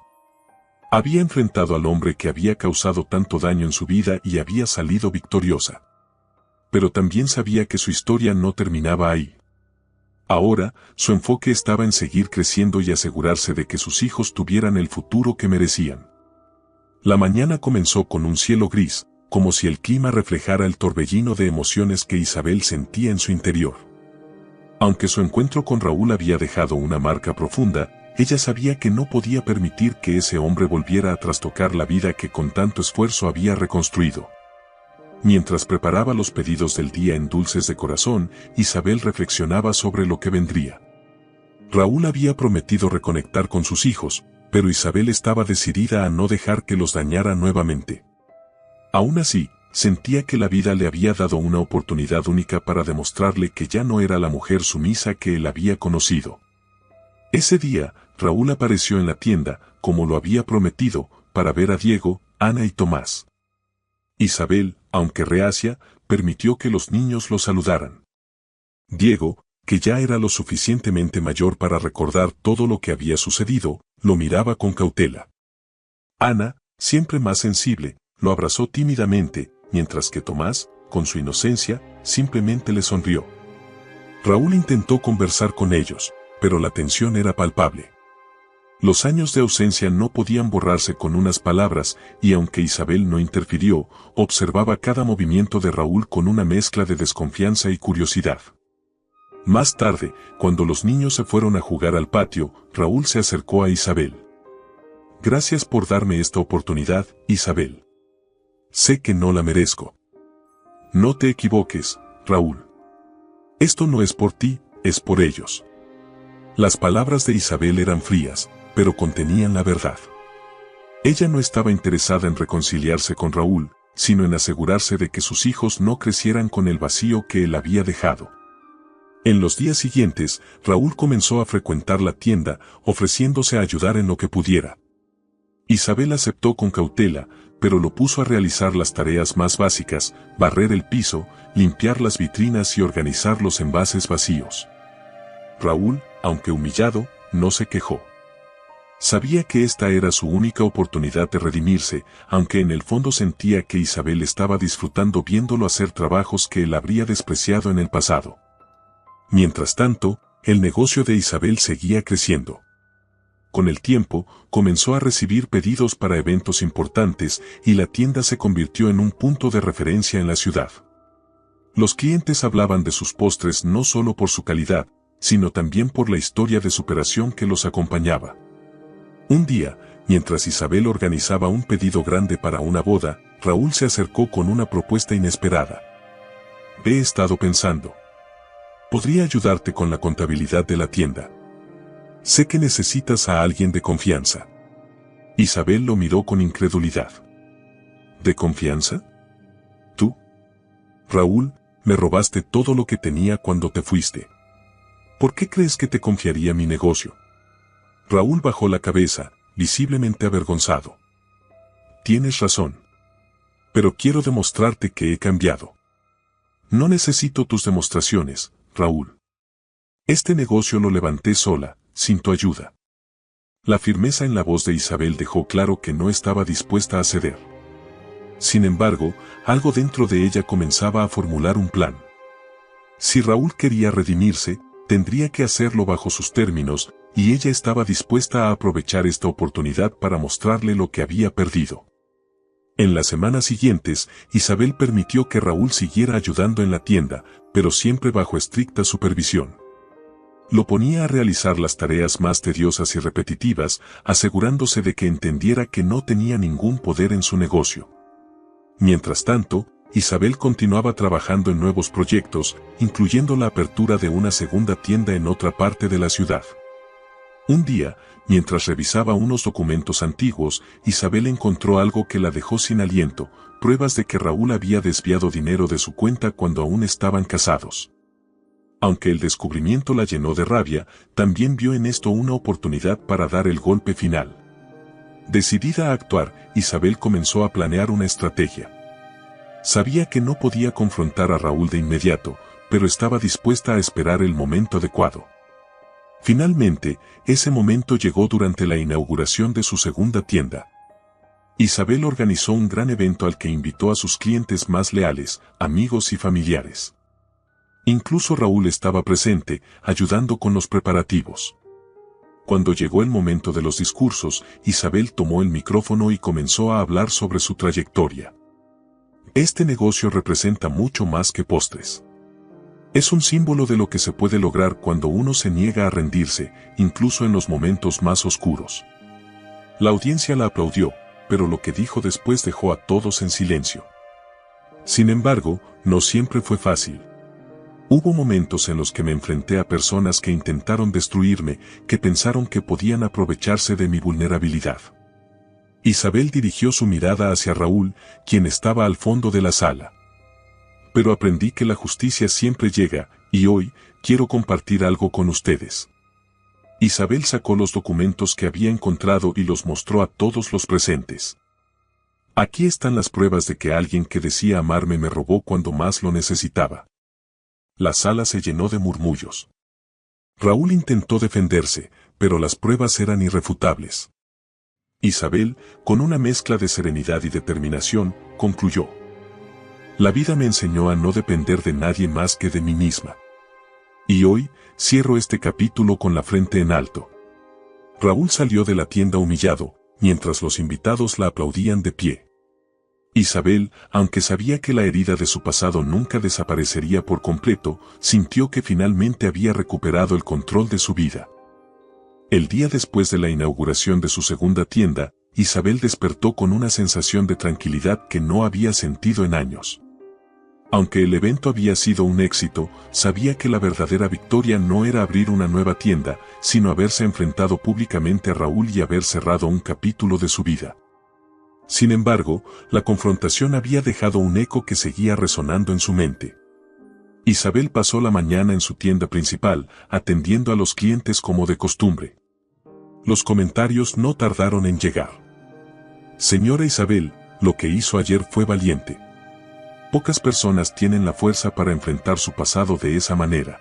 Había enfrentado al hombre que había causado tanto daño en su vida y había salido victoriosa. Pero también sabía que su historia no terminaba ahí. Ahora, su enfoque estaba en seguir creciendo y asegurarse de que sus hijos tuvieran el futuro que merecían. La mañana comenzó con un cielo gris, como si el clima reflejara el torbellino de emociones que Isabel sentía en su interior. Aunque su encuentro con Raúl había dejado una marca profunda, ella sabía que no podía permitir que ese hombre volviera a trastocar la vida que con tanto esfuerzo había reconstruido. Mientras preparaba los pedidos del día en dulces de corazón, Isabel reflexionaba sobre lo que vendría. Raúl había prometido reconectar con sus hijos, pero Isabel estaba decidida a no dejar que los dañara nuevamente. Aún así, sentía que la vida le había dado una oportunidad única para demostrarle que ya no era la mujer sumisa que él había conocido. Ese día, Raúl apareció en la tienda, como lo había prometido, para ver a Diego, Ana y Tomás. Isabel, aunque reacia, permitió que los niños lo saludaran. Diego, que ya era lo suficientemente mayor para recordar todo lo que había sucedido, lo miraba con cautela. Ana, siempre más sensible, lo abrazó tímidamente, mientras que Tomás, con su inocencia, simplemente le sonrió. Raúl intentó conversar con ellos, pero la tensión era palpable. Los años de ausencia no podían borrarse con unas palabras, y aunque Isabel no interfirió, observaba cada movimiento de Raúl con una mezcla de desconfianza y curiosidad. Más tarde, cuando los niños se fueron a jugar al patio, Raúl se acercó a Isabel. Gracias por darme esta oportunidad, Isabel. Sé que no la merezco. No te equivoques, Raúl. Esto no es por ti, es por ellos. Las palabras de Isabel eran frías, pero contenían la verdad. Ella no estaba interesada en reconciliarse con Raúl, sino en asegurarse de que sus hijos no crecieran con el vacío que él había dejado. En los días siguientes, Raúl comenzó a frecuentar la tienda, ofreciéndose a ayudar en lo que pudiera. Isabel aceptó con cautela, pero lo puso a realizar las tareas más básicas, barrer el piso, limpiar las vitrinas y organizar los envases vacíos. Raúl, aunque humillado, no se quejó. Sabía que esta era su única oportunidad de redimirse, aunque en el fondo sentía que Isabel estaba disfrutando viéndolo hacer trabajos que él habría despreciado en el pasado. Mientras tanto, el negocio de Isabel seguía creciendo. Con el tiempo, comenzó a recibir pedidos para eventos importantes y la tienda se convirtió en un punto de referencia en la ciudad. Los clientes hablaban de sus postres no solo por su calidad, sino también por la historia de superación que los acompañaba. Un día, mientras Isabel organizaba un pedido grande para una boda, Raúl se acercó con una propuesta inesperada. He estado pensando. Podría ayudarte con la contabilidad de la tienda. Sé que necesitas a alguien de confianza. Isabel lo miró con incredulidad. ¿De confianza? ¿Tú? Raúl, me robaste todo lo que tenía cuando te fuiste. ¿Por qué crees que te confiaría mi negocio? Raúl bajó la cabeza, visiblemente avergonzado. Tienes razón. Pero quiero demostrarte que he cambiado. No necesito tus demostraciones, Raúl. Este negocio lo levanté sola, sin tu ayuda. La firmeza en la voz de Isabel dejó claro que no estaba dispuesta a ceder. Sin embargo, algo dentro de ella comenzaba a formular un plan. Si Raúl quería redimirse, tendría que hacerlo bajo sus términos, y ella estaba dispuesta a aprovechar esta oportunidad para mostrarle lo que había perdido. En las semanas siguientes, Isabel permitió que Raúl siguiera ayudando en la tienda, pero siempre bajo estricta supervisión. Lo ponía a realizar las tareas más tediosas y repetitivas, asegurándose de que entendiera que no tenía ningún poder en su negocio. Mientras tanto, Isabel continuaba trabajando en nuevos proyectos, incluyendo la apertura de una segunda tienda en otra parte de la ciudad. Un día, mientras revisaba unos documentos antiguos, Isabel encontró algo que la dejó sin aliento, pruebas de que Raúl había desviado dinero de su cuenta cuando aún estaban casados. Aunque el descubrimiento la llenó de rabia, también vio en esto una oportunidad para dar el golpe final. Decidida a actuar, Isabel comenzó a planear una estrategia. Sabía que no podía confrontar a Raúl de inmediato, pero estaba dispuesta a esperar el momento adecuado. Finalmente, ese momento llegó durante la inauguración de su segunda tienda. Isabel organizó un gran evento al que invitó a sus clientes más leales, amigos y familiares. Incluso Raúl estaba presente, ayudando con los preparativos. Cuando llegó el momento de los discursos, Isabel tomó el micrófono y comenzó a hablar sobre su trayectoria. Este negocio representa mucho más que postres. Es un símbolo de lo que se puede lograr cuando uno se niega a rendirse, incluso en los momentos más oscuros. La audiencia la aplaudió, pero lo que dijo después dejó a todos en silencio. Sin embargo, no siempre fue fácil. Hubo momentos en los que me enfrenté a personas que intentaron destruirme, que pensaron que podían aprovecharse de mi vulnerabilidad. Isabel dirigió su mirada hacia Raúl, quien estaba al fondo de la sala. Pero aprendí que la justicia siempre llega, y hoy, quiero compartir algo con ustedes. Isabel sacó los documentos que había encontrado y los mostró a todos los presentes. Aquí están las pruebas de que alguien que decía amarme me robó cuando más lo necesitaba. La sala se llenó de murmullos. Raúl intentó defenderse, pero las pruebas eran irrefutables. Isabel, con una mezcla de serenidad y determinación, concluyó: la vida me enseñó a no depender de nadie más que de mí misma. Y hoy, cierro este capítulo con la frente en alto. Raúl salió de la tienda humillado, mientras los invitados la aplaudían de pie. Isabel, aunque sabía que la herida de su pasado nunca desaparecería por completo, sintió que finalmente había recuperado el control de su vida. El día después de la inauguración de su segunda tienda, Isabel despertó con una sensación de tranquilidad que no había sentido en años. Aunque el evento había sido un éxito, sabía que la verdadera victoria no era abrir una nueva tienda, sino haberse enfrentado públicamente a Raúl y haber cerrado un capítulo de su vida. Sin embargo, la confrontación había dejado un eco que seguía resonando en su mente. Isabel pasó la mañana en su tienda principal, atendiendo a los clientes como de costumbre. Los comentarios no tardaron en llegar. Señora Isabel, lo que hizo ayer fue valiente. Pocas personas tienen la fuerza para enfrentar su pasado de esa manera.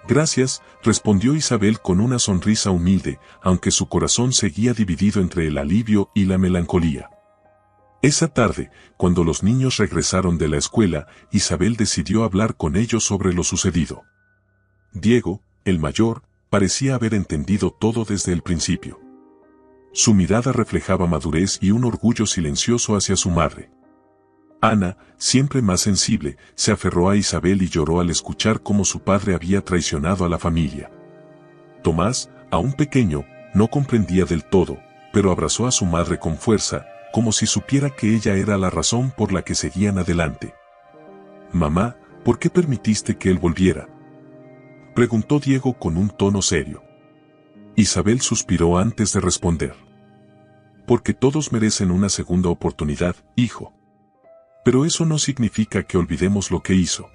Gracias, respondió Isabel con una sonrisa humilde, aunque su corazón seguía dividido entre el alivio y la melancolía. Esa tarde, cuando los niños regresaron de la escuela, Isabel decidió hablar con ellos sobre lo sucedido. Diego, el mayor, parecía haber entendido todo desde el principio. Su mirada reflejaba madurez y un orgullo silencioso hacia su madre. Ana, siempre más sensible, se aferró a Isabel y lloró al escuchar cómo su padre había traicionado a la familia. Tomás, aún pequeño, no comprendía del todo, pero abrazó a su madre con fuerza, como si supiera que ella era la razón por la que seguían adelante. Mamá, ¿por qué permitiste que él volviera? Preguntó Diego con un tono serio. Isabel suspiró antes de responder. Porque todos merecen una segunda oportunidad, hijo. Pero eso no significa que olvidemos lo que hizo.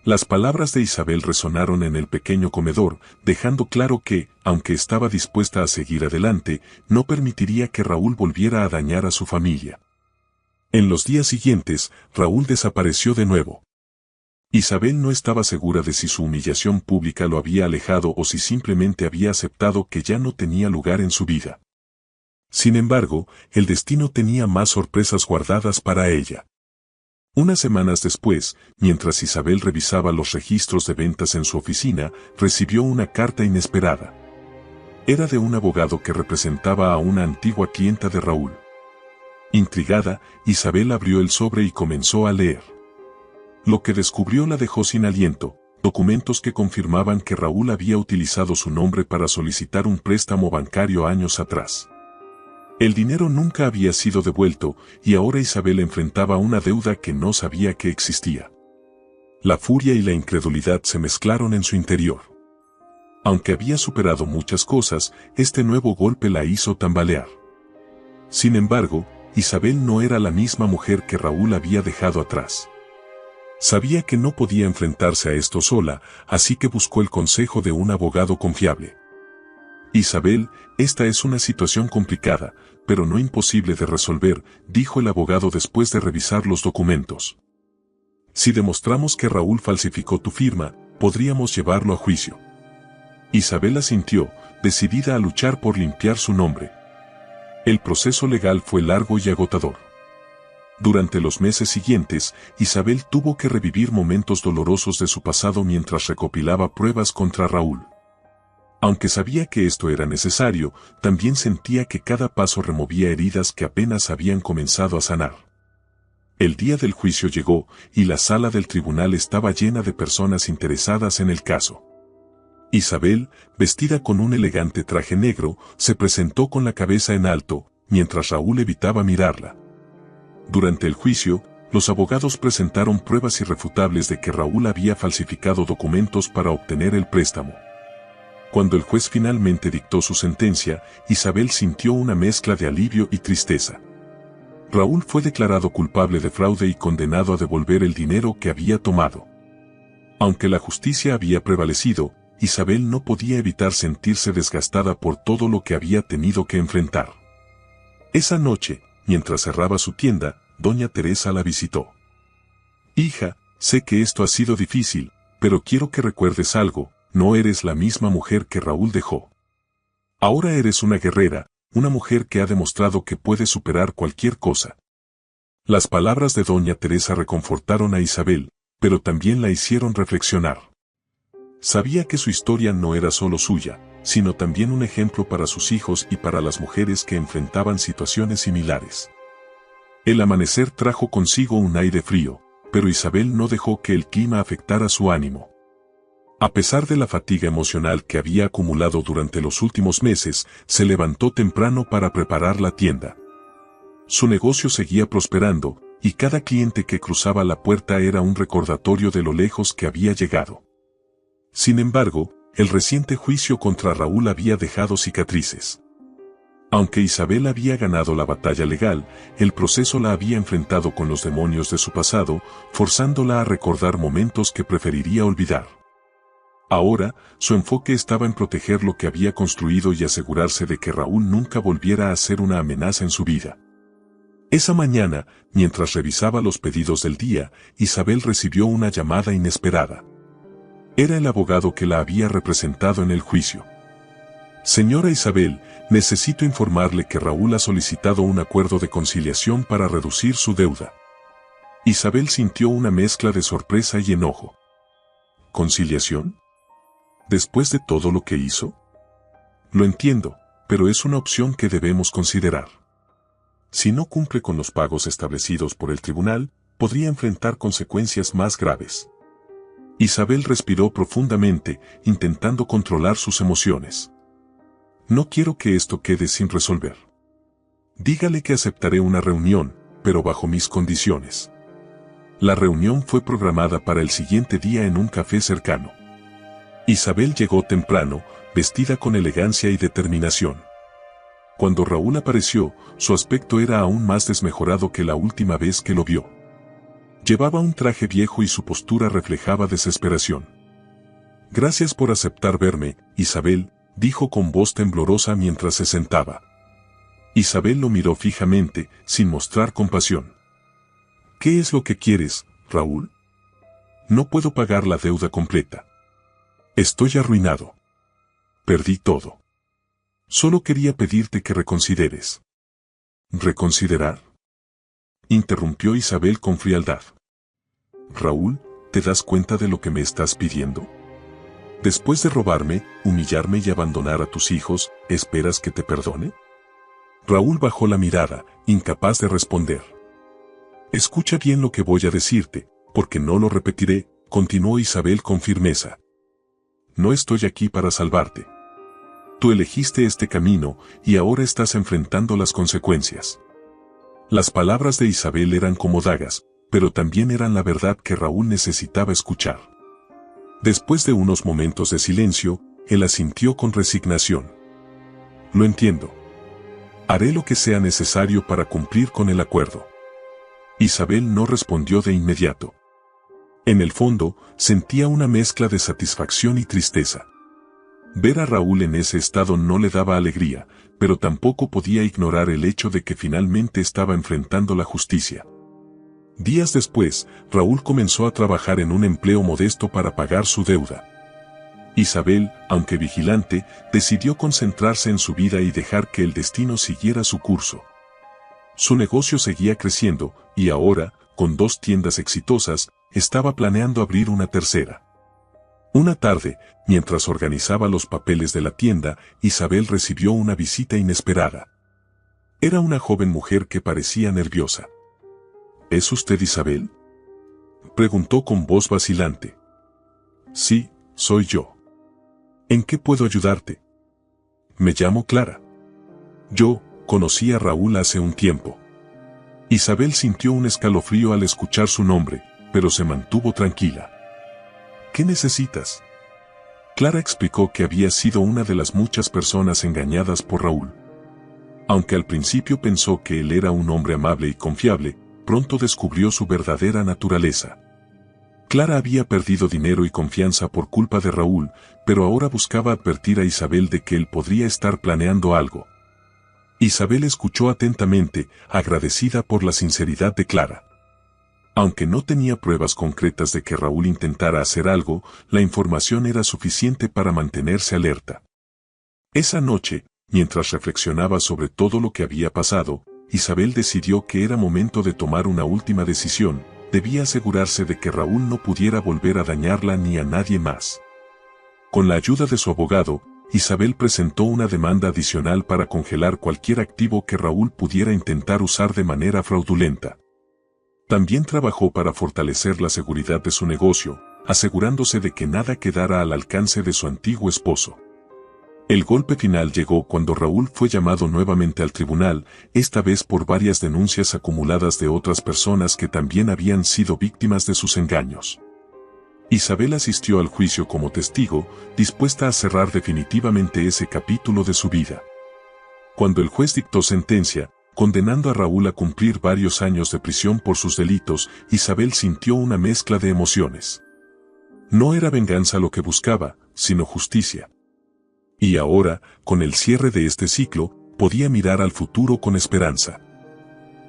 Las palabras de Isabel resonaron en el pequeño comedor, dejando claro que, aunque estaba dispuesta a seguir adelante, no permitiría que Raúl volviera a dañar a su familia. En los días siguientes, Raúl desapareció de nuevo. Isabel no estaba segura de si su humillación pública lo había alejado o si simplemente había aceptado que ya no tenía lugar en su vida. Sin embargo, el destino tenía más sorpresas guardadas para ella. Unas semanas después, mientras Isabel revisaba los registros de ventas en su oficina, recibió una carta inesperada. Era de un abogado que representaba a una antigua clienta de Raúl. Intrigada, Isabel abrió el sobre y comenzó a leer. Lo que descubrió la dejó sin aliento, documentos que confirmaban que Raúl había utilizado su nombre para solicitar un préstamo bancario años atrás. El dinero nunca había sido devuelto y ahora Isabel enfrentaba una deuda que no sabía que existía. La furia y la incredulidad se mezclaron en su interior. Aunque había superado muchas cosas, este nuevo golpe la hizo tambalear. Sin embargo, Isabel no era la misma mujer que Raúl había dejado atrás. Sabía que no podía enfrentarse a esto sola, así que buscó el consejo de un abogado confiable. Isabel, esta es una situación complicada, pero no imposible de resolver, dijo el abogado después de revisar los documentos. Si demostramos que Raúl falsificó tu firma, podríamos llevarlo a juicio. Isabel asintió, decidida a luchar por limpiar su nombre. El proceso legal fue largo y agotador. Durante los meses siguientes, Isabel tuvo que revivir momentos dolorosos de su pasado mientras recopilaba pruebas contra Raúl. Aunque sabía que esto era necesario, también sentía que cada paso removía heridas que apenas habían comenzado a sanar. El día del juicio llegó, y la sala del tribunal estaba llena de personas interesadas en el caso. Isabel, vestida con un elegante traje negro, se presentó con la cabeza en alto, mientras Raúl evitaba mirarla. Durante el juicio, los abogados presentaron pruebas irrefutables de que Raúl había falsificado documentos para obtener el préstamo. Cuando el juez finalmente dictó su sentencia, Isabel sintió una mezcla de alivio y tristeza. Raúl fue declarado culpable de fraude y condenado a devolver el dinero que había tomado. Aunque la justicia había prevalecido, Isabel no podía evitar sentirse desgastada por todo lo que había tenido que enfrentar. Esa noche, mientras cerraba su tienda, doña Teresa la visitó. «Hija, sé que esto ha sido difícil, pero quiero que recuerdes algo, no eres la misma mujer que Raúl dejó. Ahora eres una guerrera, una mujer que ha demostrado que puede superar cualquier cosa». Las palabras de doña Teresa reconfortaron a Isabel, pero también la hicieron reflexionar. Sabía que su historia no era solo suya, sino también un ejemplo para sus hijos y para las mujeres que enfrentaban situaciones similares. El amanecer trajo consigo un aire frío, pero Isabel no dejó que el clima afectara su ánimo. A pesar de la fatiga emocional que había acumulado durante los últimos meses, se levantó temprano para preparar la tienda. Su negocio seguía prosperando, y cada cliente que cruzaba la puerta era un recordatorio de lo lejos que había llegado. Sin embargo, el reciente juicio contra Raúl había dejado cicatrices. Aunque Isabel había ganado la batalla legal, el proceso la había enfrentado con los demonios de su pasado, forzándola a recordar momentos que preferiría olvidar. Ahora, su enfoque estaba en proteger lo que había construido y asegurarse de que Raúl nunca volviera a ser una amenaza en su vida. Esa mañana, mientras revisaba los pedidos del día, Isabel recibió una llamada inesperada. Era el abogado que la había representado en el juicio. «Señora Isabel, necesito informarle que Raúl ha solicitado un acuerdo de conciliación para reducir su deuda». Isabel sintió una mezcla de sorpresa y enojo. ¿Conciliación? ¿Después de todo lo que hizo? Lo entiendo, pero es una opción que debemos considerar. Si no cumple con los pagos establecidos por el tribunal, podría enfrentar consecuencias más graves. Isabel respiró profundamente, intentando controlar sus emociones. «No quiero que esto quede sin resolver. Dígale que aceptaré una reunión, pero bajo mis condiciones». La reunión fue programada para el siguiente día en un café cercano. Isabel llegó temprano, vestida con elegancia y determinación. Cuando Raúl apareció, su aspecto era aún más desmejorado que la última vez que lo vio. Llevaba un traje viejo y su postura reflejaba desesperación. «Gracias por aceptar verme, Isabel», dijo con voz temblorosa mientras se sentaba. Isabel lo miró fijamente, sin mostrar compasión. «¿Qué es lo que quieres, Raúl?» «No puedo pagar la deuda completa. Estoy arruinado. Perdí todo. Solo quería pedirte que reconsideres». «¿Reconsiderar?», interrumpió Isabel con frialdad. «Raúl, ¿te das cuenta de lo que me estás pidiendo? Después de robarme, humillarme y abandonar a tus hijos, ¿esperas que te perdone?». Raúl bajó la mirada, incapaz de responder. «Escucha bien lo que voy a decirte, porque no lo repetiré», continuó Isabel con firmeza. «No estoy aquí para salvarte. Tú elegiste este camino y ahora estás enfrentando las consecuencias». Las palabras de Isabel eran como dagas, pero también eran la verdad que Raúl necesitaba escuchar. Después de unos momentos de silencio, él asintió con resignación. «Lo entiendo. Haré lo que sea necesario para cumplir con el acuerdo». Isabel no respondió de inmediato. En el fondo, sentía una mezcla de satisfacción y tristeza. Ver a Raúl en ese estado no le daba alegría, pero tampoco podía ignorar el hecho de que finalmente estaba enfrentando la justicia. Días después, Raúl comenzó a trabajar en un empleo modesto para pagar su deuda. Isabel, aunque vigilante, decidió concentrarse en su vida y dejar que el destino siguiera su curso. Su negocio seguía creciendo, y ahora, con 2 tiendas exitosas, estaba planeando abrir una tercera. Una tarde, mientras organizaba los papeles de la tienda, Isabel recibió una visita inesperada. Era una joven mujer que parecía nerviosa. «¿Es usted Isabel?», preguntó con voz vacilante. «Sí, soy yo. ¿En qué puedo ayudarte?». «Me llamo Clara. Yo conocí a Raúl hace un tiempo». Isabel sintió un escalofrío al escuchar su nombre, pero se mantuvo tranquila. «¿Qué necesitas?». Clara explicó que había sido una de las muchas personas engañadas por Raúl. Aunque al principio pensó que él era un hombre amable y confiable, pronto descubrió su verdadera naturaleza. Clara había perdido dinero y confianza por culpa de Raúl, pero ahora buscaba advertir a Isabel de que él podría estar planeando algo. Isabel escuchó atentamente, agradecida por la sinceridad de Clara. Aunque no tenía pruebas concretas de que Raúl intentara hacer algo, la información era suficiente para mantenerse alerta. Esa noche, mientras reflexionaba sobre todo lo que había pasado, Isabel decidió que era momento de tomar una última decisión. Debía asegurarse de que Raúl no pudiera volver a dañarla ni a nadie más. Con la ayuda de su abogado, Isabel presentó una demanda adicional para congelar cualquier activo que Raúl pudiera intentar usar de manera fraudulenta. También trabajó para fortalecer la seguridad de su negocio, asegurándose de que nada quedara al alcance de su antiguo esposo. El golpe final llegó cuando Raúl fue llamado nuevamente al tribunal, esta vez por varias denuncias acumuladas de otras personas que también habían sido víctimas de sus engaños. Isabel asistió al juicio como testigo, dispuesta a cerrar definitivamente ese capítulo de su vida. Cuando el juez dictó sentencia, condenando a Raúl a cumplir varios años de prisión por sus delitos, Isabel sintió una mezcla de emociones. No era venganza lo que buscaba, sino justicia. Y ahora, con el cierre de este ciclo, podía mirar al futuro con esperanza.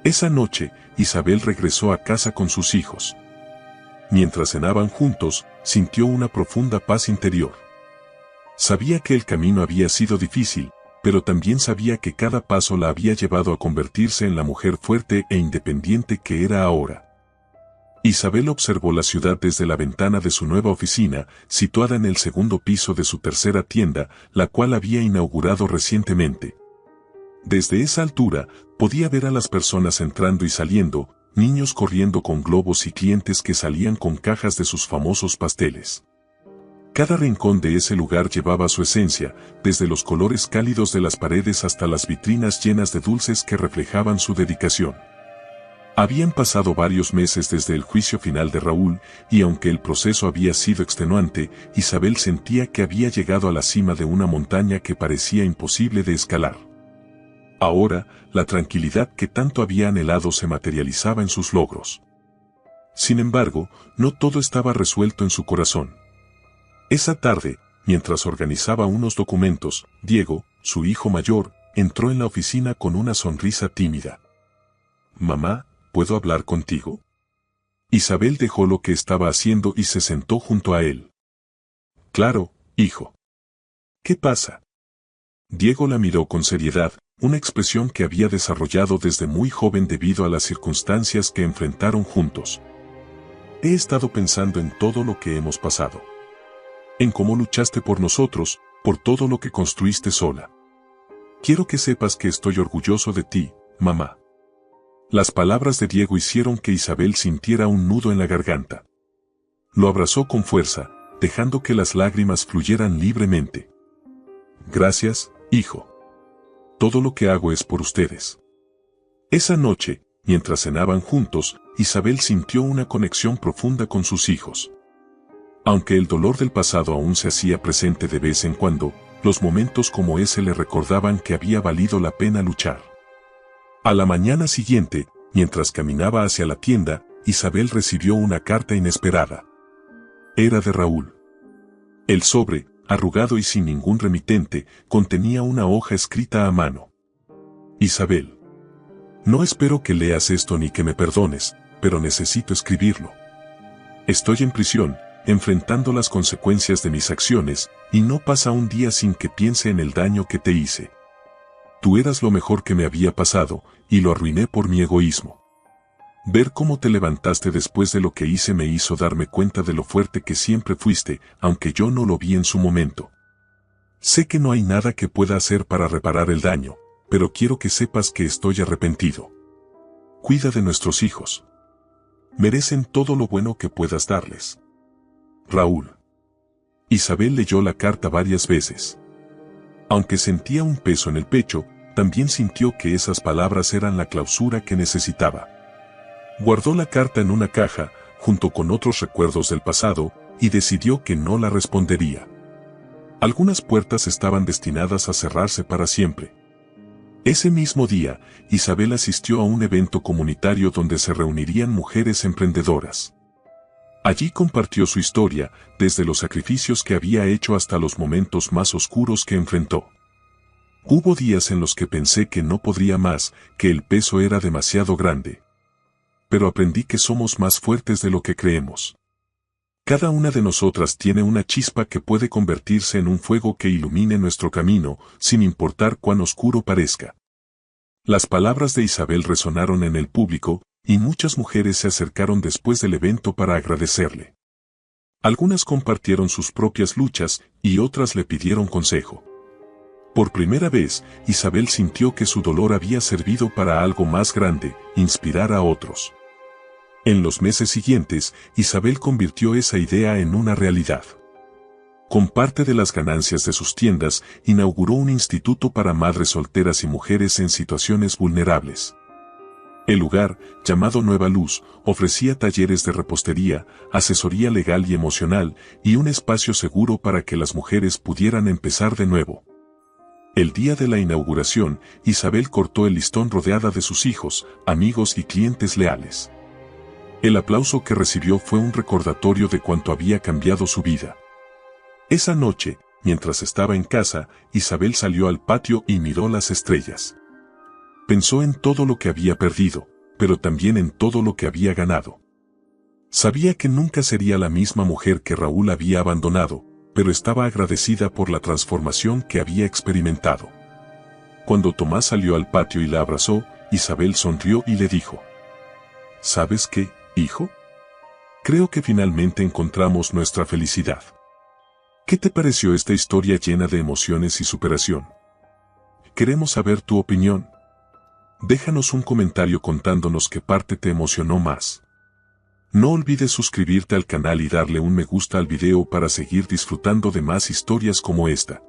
Esa noche, Isabel regresó a casa con sus hijos. Mientras cenaban juntos, sintió una profunda paz interior. Sabía que el camino había sido difícil, pero también sabía que cada paso la había llevado a convertirse en la mujer fuerte e independiente que era ahora. Isabel observó la ciudad desde la ventana de su nueva oficina, situada en el segundo piso de su tercera tienda, la cual había inaugurado recientemente. Desde esa altura, podía ver a las personas entrando y saliendo, niños corriendo con globos y clientes que salían con cajas de sus famosos pasteles. Cada rincón de ese lugar llevaba su esencia, desde los colores cálidos de las paredes hasta las vitrinas llenas de dulces que reflejaban su dedicación. Habían pasado varios meses desde el juicio final de Raúl, y aunque el proceso había sido extenuante, Isabel sentía que había llegado a la cima de una montaña que parecía imposible de escalar. Ahora, la tranquilidad que tanto había anhelado se materializaba en sus logros. Sin embargo, no todo estaba resuelto en su corazón. Esa tarde, mientras organizaba unos documentos, Diego, su hijo mayor, entró en la oficina con una sonrisa tímida. «Mamá, ¿puedo hablar contigo?» Isabel dejó lo que estaba haciendo y se sentó junto a él. «Claro, hijo». «¿Qué pasa?» Diego la miró con seriedad, una expresión que había desarrollado desde muy joven debido a las circunstancias que enfrentaron juntos. «He estado pensando en todo lo que hemos pasado. En cómo luchaste por nosotros, por todo lo que construiste sola. Quiero que sepas que estoy orgulloso de ti, mamá». Las palabras de Diego hicieron que Isabel sintiera un nudo en la garganta. Lo abrazó con fuerza, dejando que las lágrimas fluyeran libremente. «Gracias, hijo. Todo lo que hago es por ustedes». Esa noche, mientras cenaban juntos, Isabel sintió una conexión profunda con sus hijos. Aunque el dolor del pasado aún se hacía presente de vez en cuando, los momentos como ese le recordaban que había valido la pena luchar. A la mañana siguiente, mientras caminaba hacia la tienda, Isabel recibió una carta inesperada. Era de Raúl. El sobre, arrugado y sin ningún remitente, contenía una hoja escrita a mano. «Isabel. No espero que leas esto ni que me perdones, pero necesito escribirlo. Estoy en prisión, enfrentando las consecuencias de mis acciones, y no pasa un día sin que piense en el daño que te hice. Tú eras lo mejor que me había pasado, y lo arruiné por mi egoísmo. Ver cómo te levantaste después de lo que hice me hizo darme cuenta de lo fuerte que siempre fuiste, aunque yo no lo vi en su momento. Sé que no hay nada que pueda hacer para reparar el daño, pero quiero que sepas que estoy arrepentido. Cuida de nuestros hijos. Merecen todo lo bueno que puedas darles. Raúl». Isabel leyó la carta varias veces. Aunque sentía un peso en el pecho, también sintió que esas palabras eran la clausura que necesitaba. Guardó la carta en una caja, junto con otros recuerdos del pasado, y decidió que no la respondería. Algunas puertas estaban destinadas a cerrarse para siempre. Ese mismo día, Isabel asistió a un evento comunitario donde se reunirían mujeres emprendedoras. Allí compartió su historia, desde los sacrificios que había hecho hasta los momentos más oscuros que enfrentó. Hubo días en los que pensé que no podría más, que el peso era demasiado grande. Pero aprendí que somos más fuertes de lo que creemos. Cada una de nosotras tiene una chispa que puede convertirse en un fuego que ilumine nuestro camino, sin importar cuán oscuro parezca. Las palabras de Isabel resonaron en el público, y muchas mujeres se acercaron después del evento para agradecerle. Algunas compartieron sus propias luchas, y otras le pidieron consejo. Por primera vez, Isabel sintió que su dolor había servido para algo más grande, inspirar a otros. En los meses siguientes, Isabel convirtió esa idea en una realidad. Con parte de las ganancias de sus tiendas, inauguró un instituto para madres solteras y mujeres en situaciones vulnerables. El lugar, llamado Nueva Luz, ofrecía talleres de repostería, asesoría legal y emocional, y un espacio seguro para que las mujeres pudieran empezar de nuevo. El día de la inauguración, Isabel cortó el listón rodeada de sus hijos, amigos y clientes leales. El aplauso que recibió fue un recordatorio de cuánto había cambiado su vida. Esa noche, mientras estaba en casa, Isabel salió al patio y miró las estrellas. Pensó en todo lo que había perdido, pero también en todo lo que había ganado. Sabía que nunca sería la misma mujer que Raúl había abandonado, pero estaba agradecida por la transformación que había experimentado. Cuando Tomás salió al patio y la abrazó, Isabel sonrió y le dijo: «¿Sabes qué, hijo? Creo que finalmente encontramos nuestra felicidad». ¿Qué te pareció esta historia llena de emociones y superación? Queremos saber tu opinión. Déjanos un comentario contándonos qué parte te emocionó más. No olvides suscribirte al canal y darle un me gusta al video para seguir disfrutando de más historias como esta.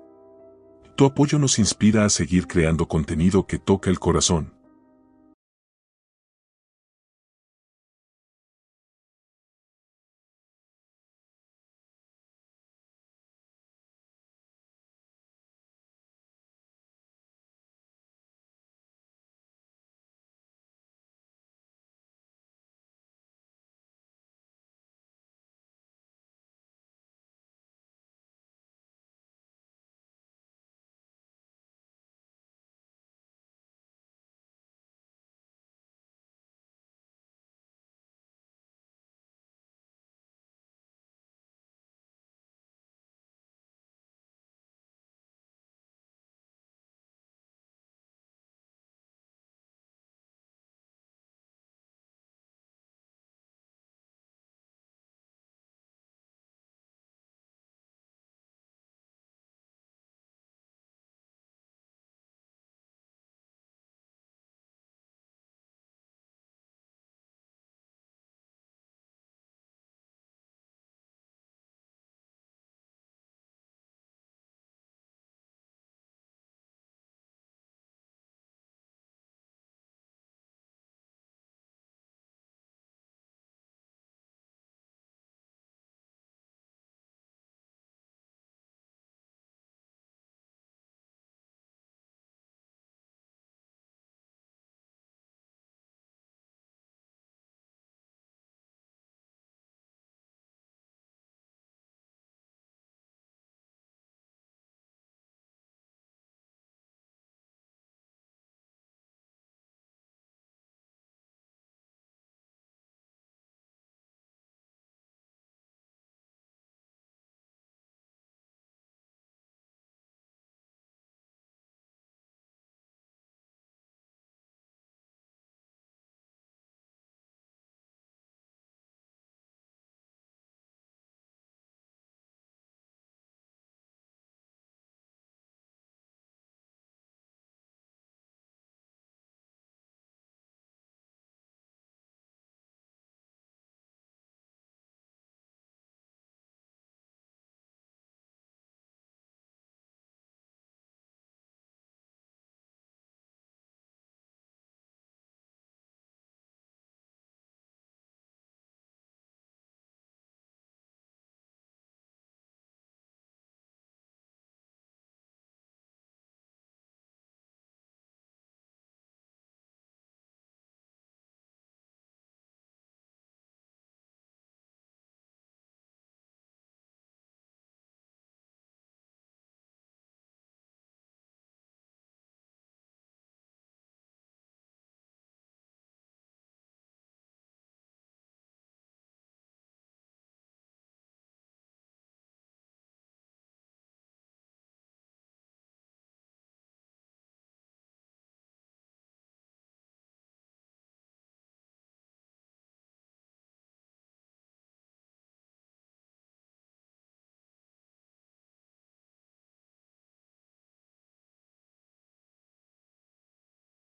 Tu apoyo nos inspira a seguir creando contenido que toca el corazón.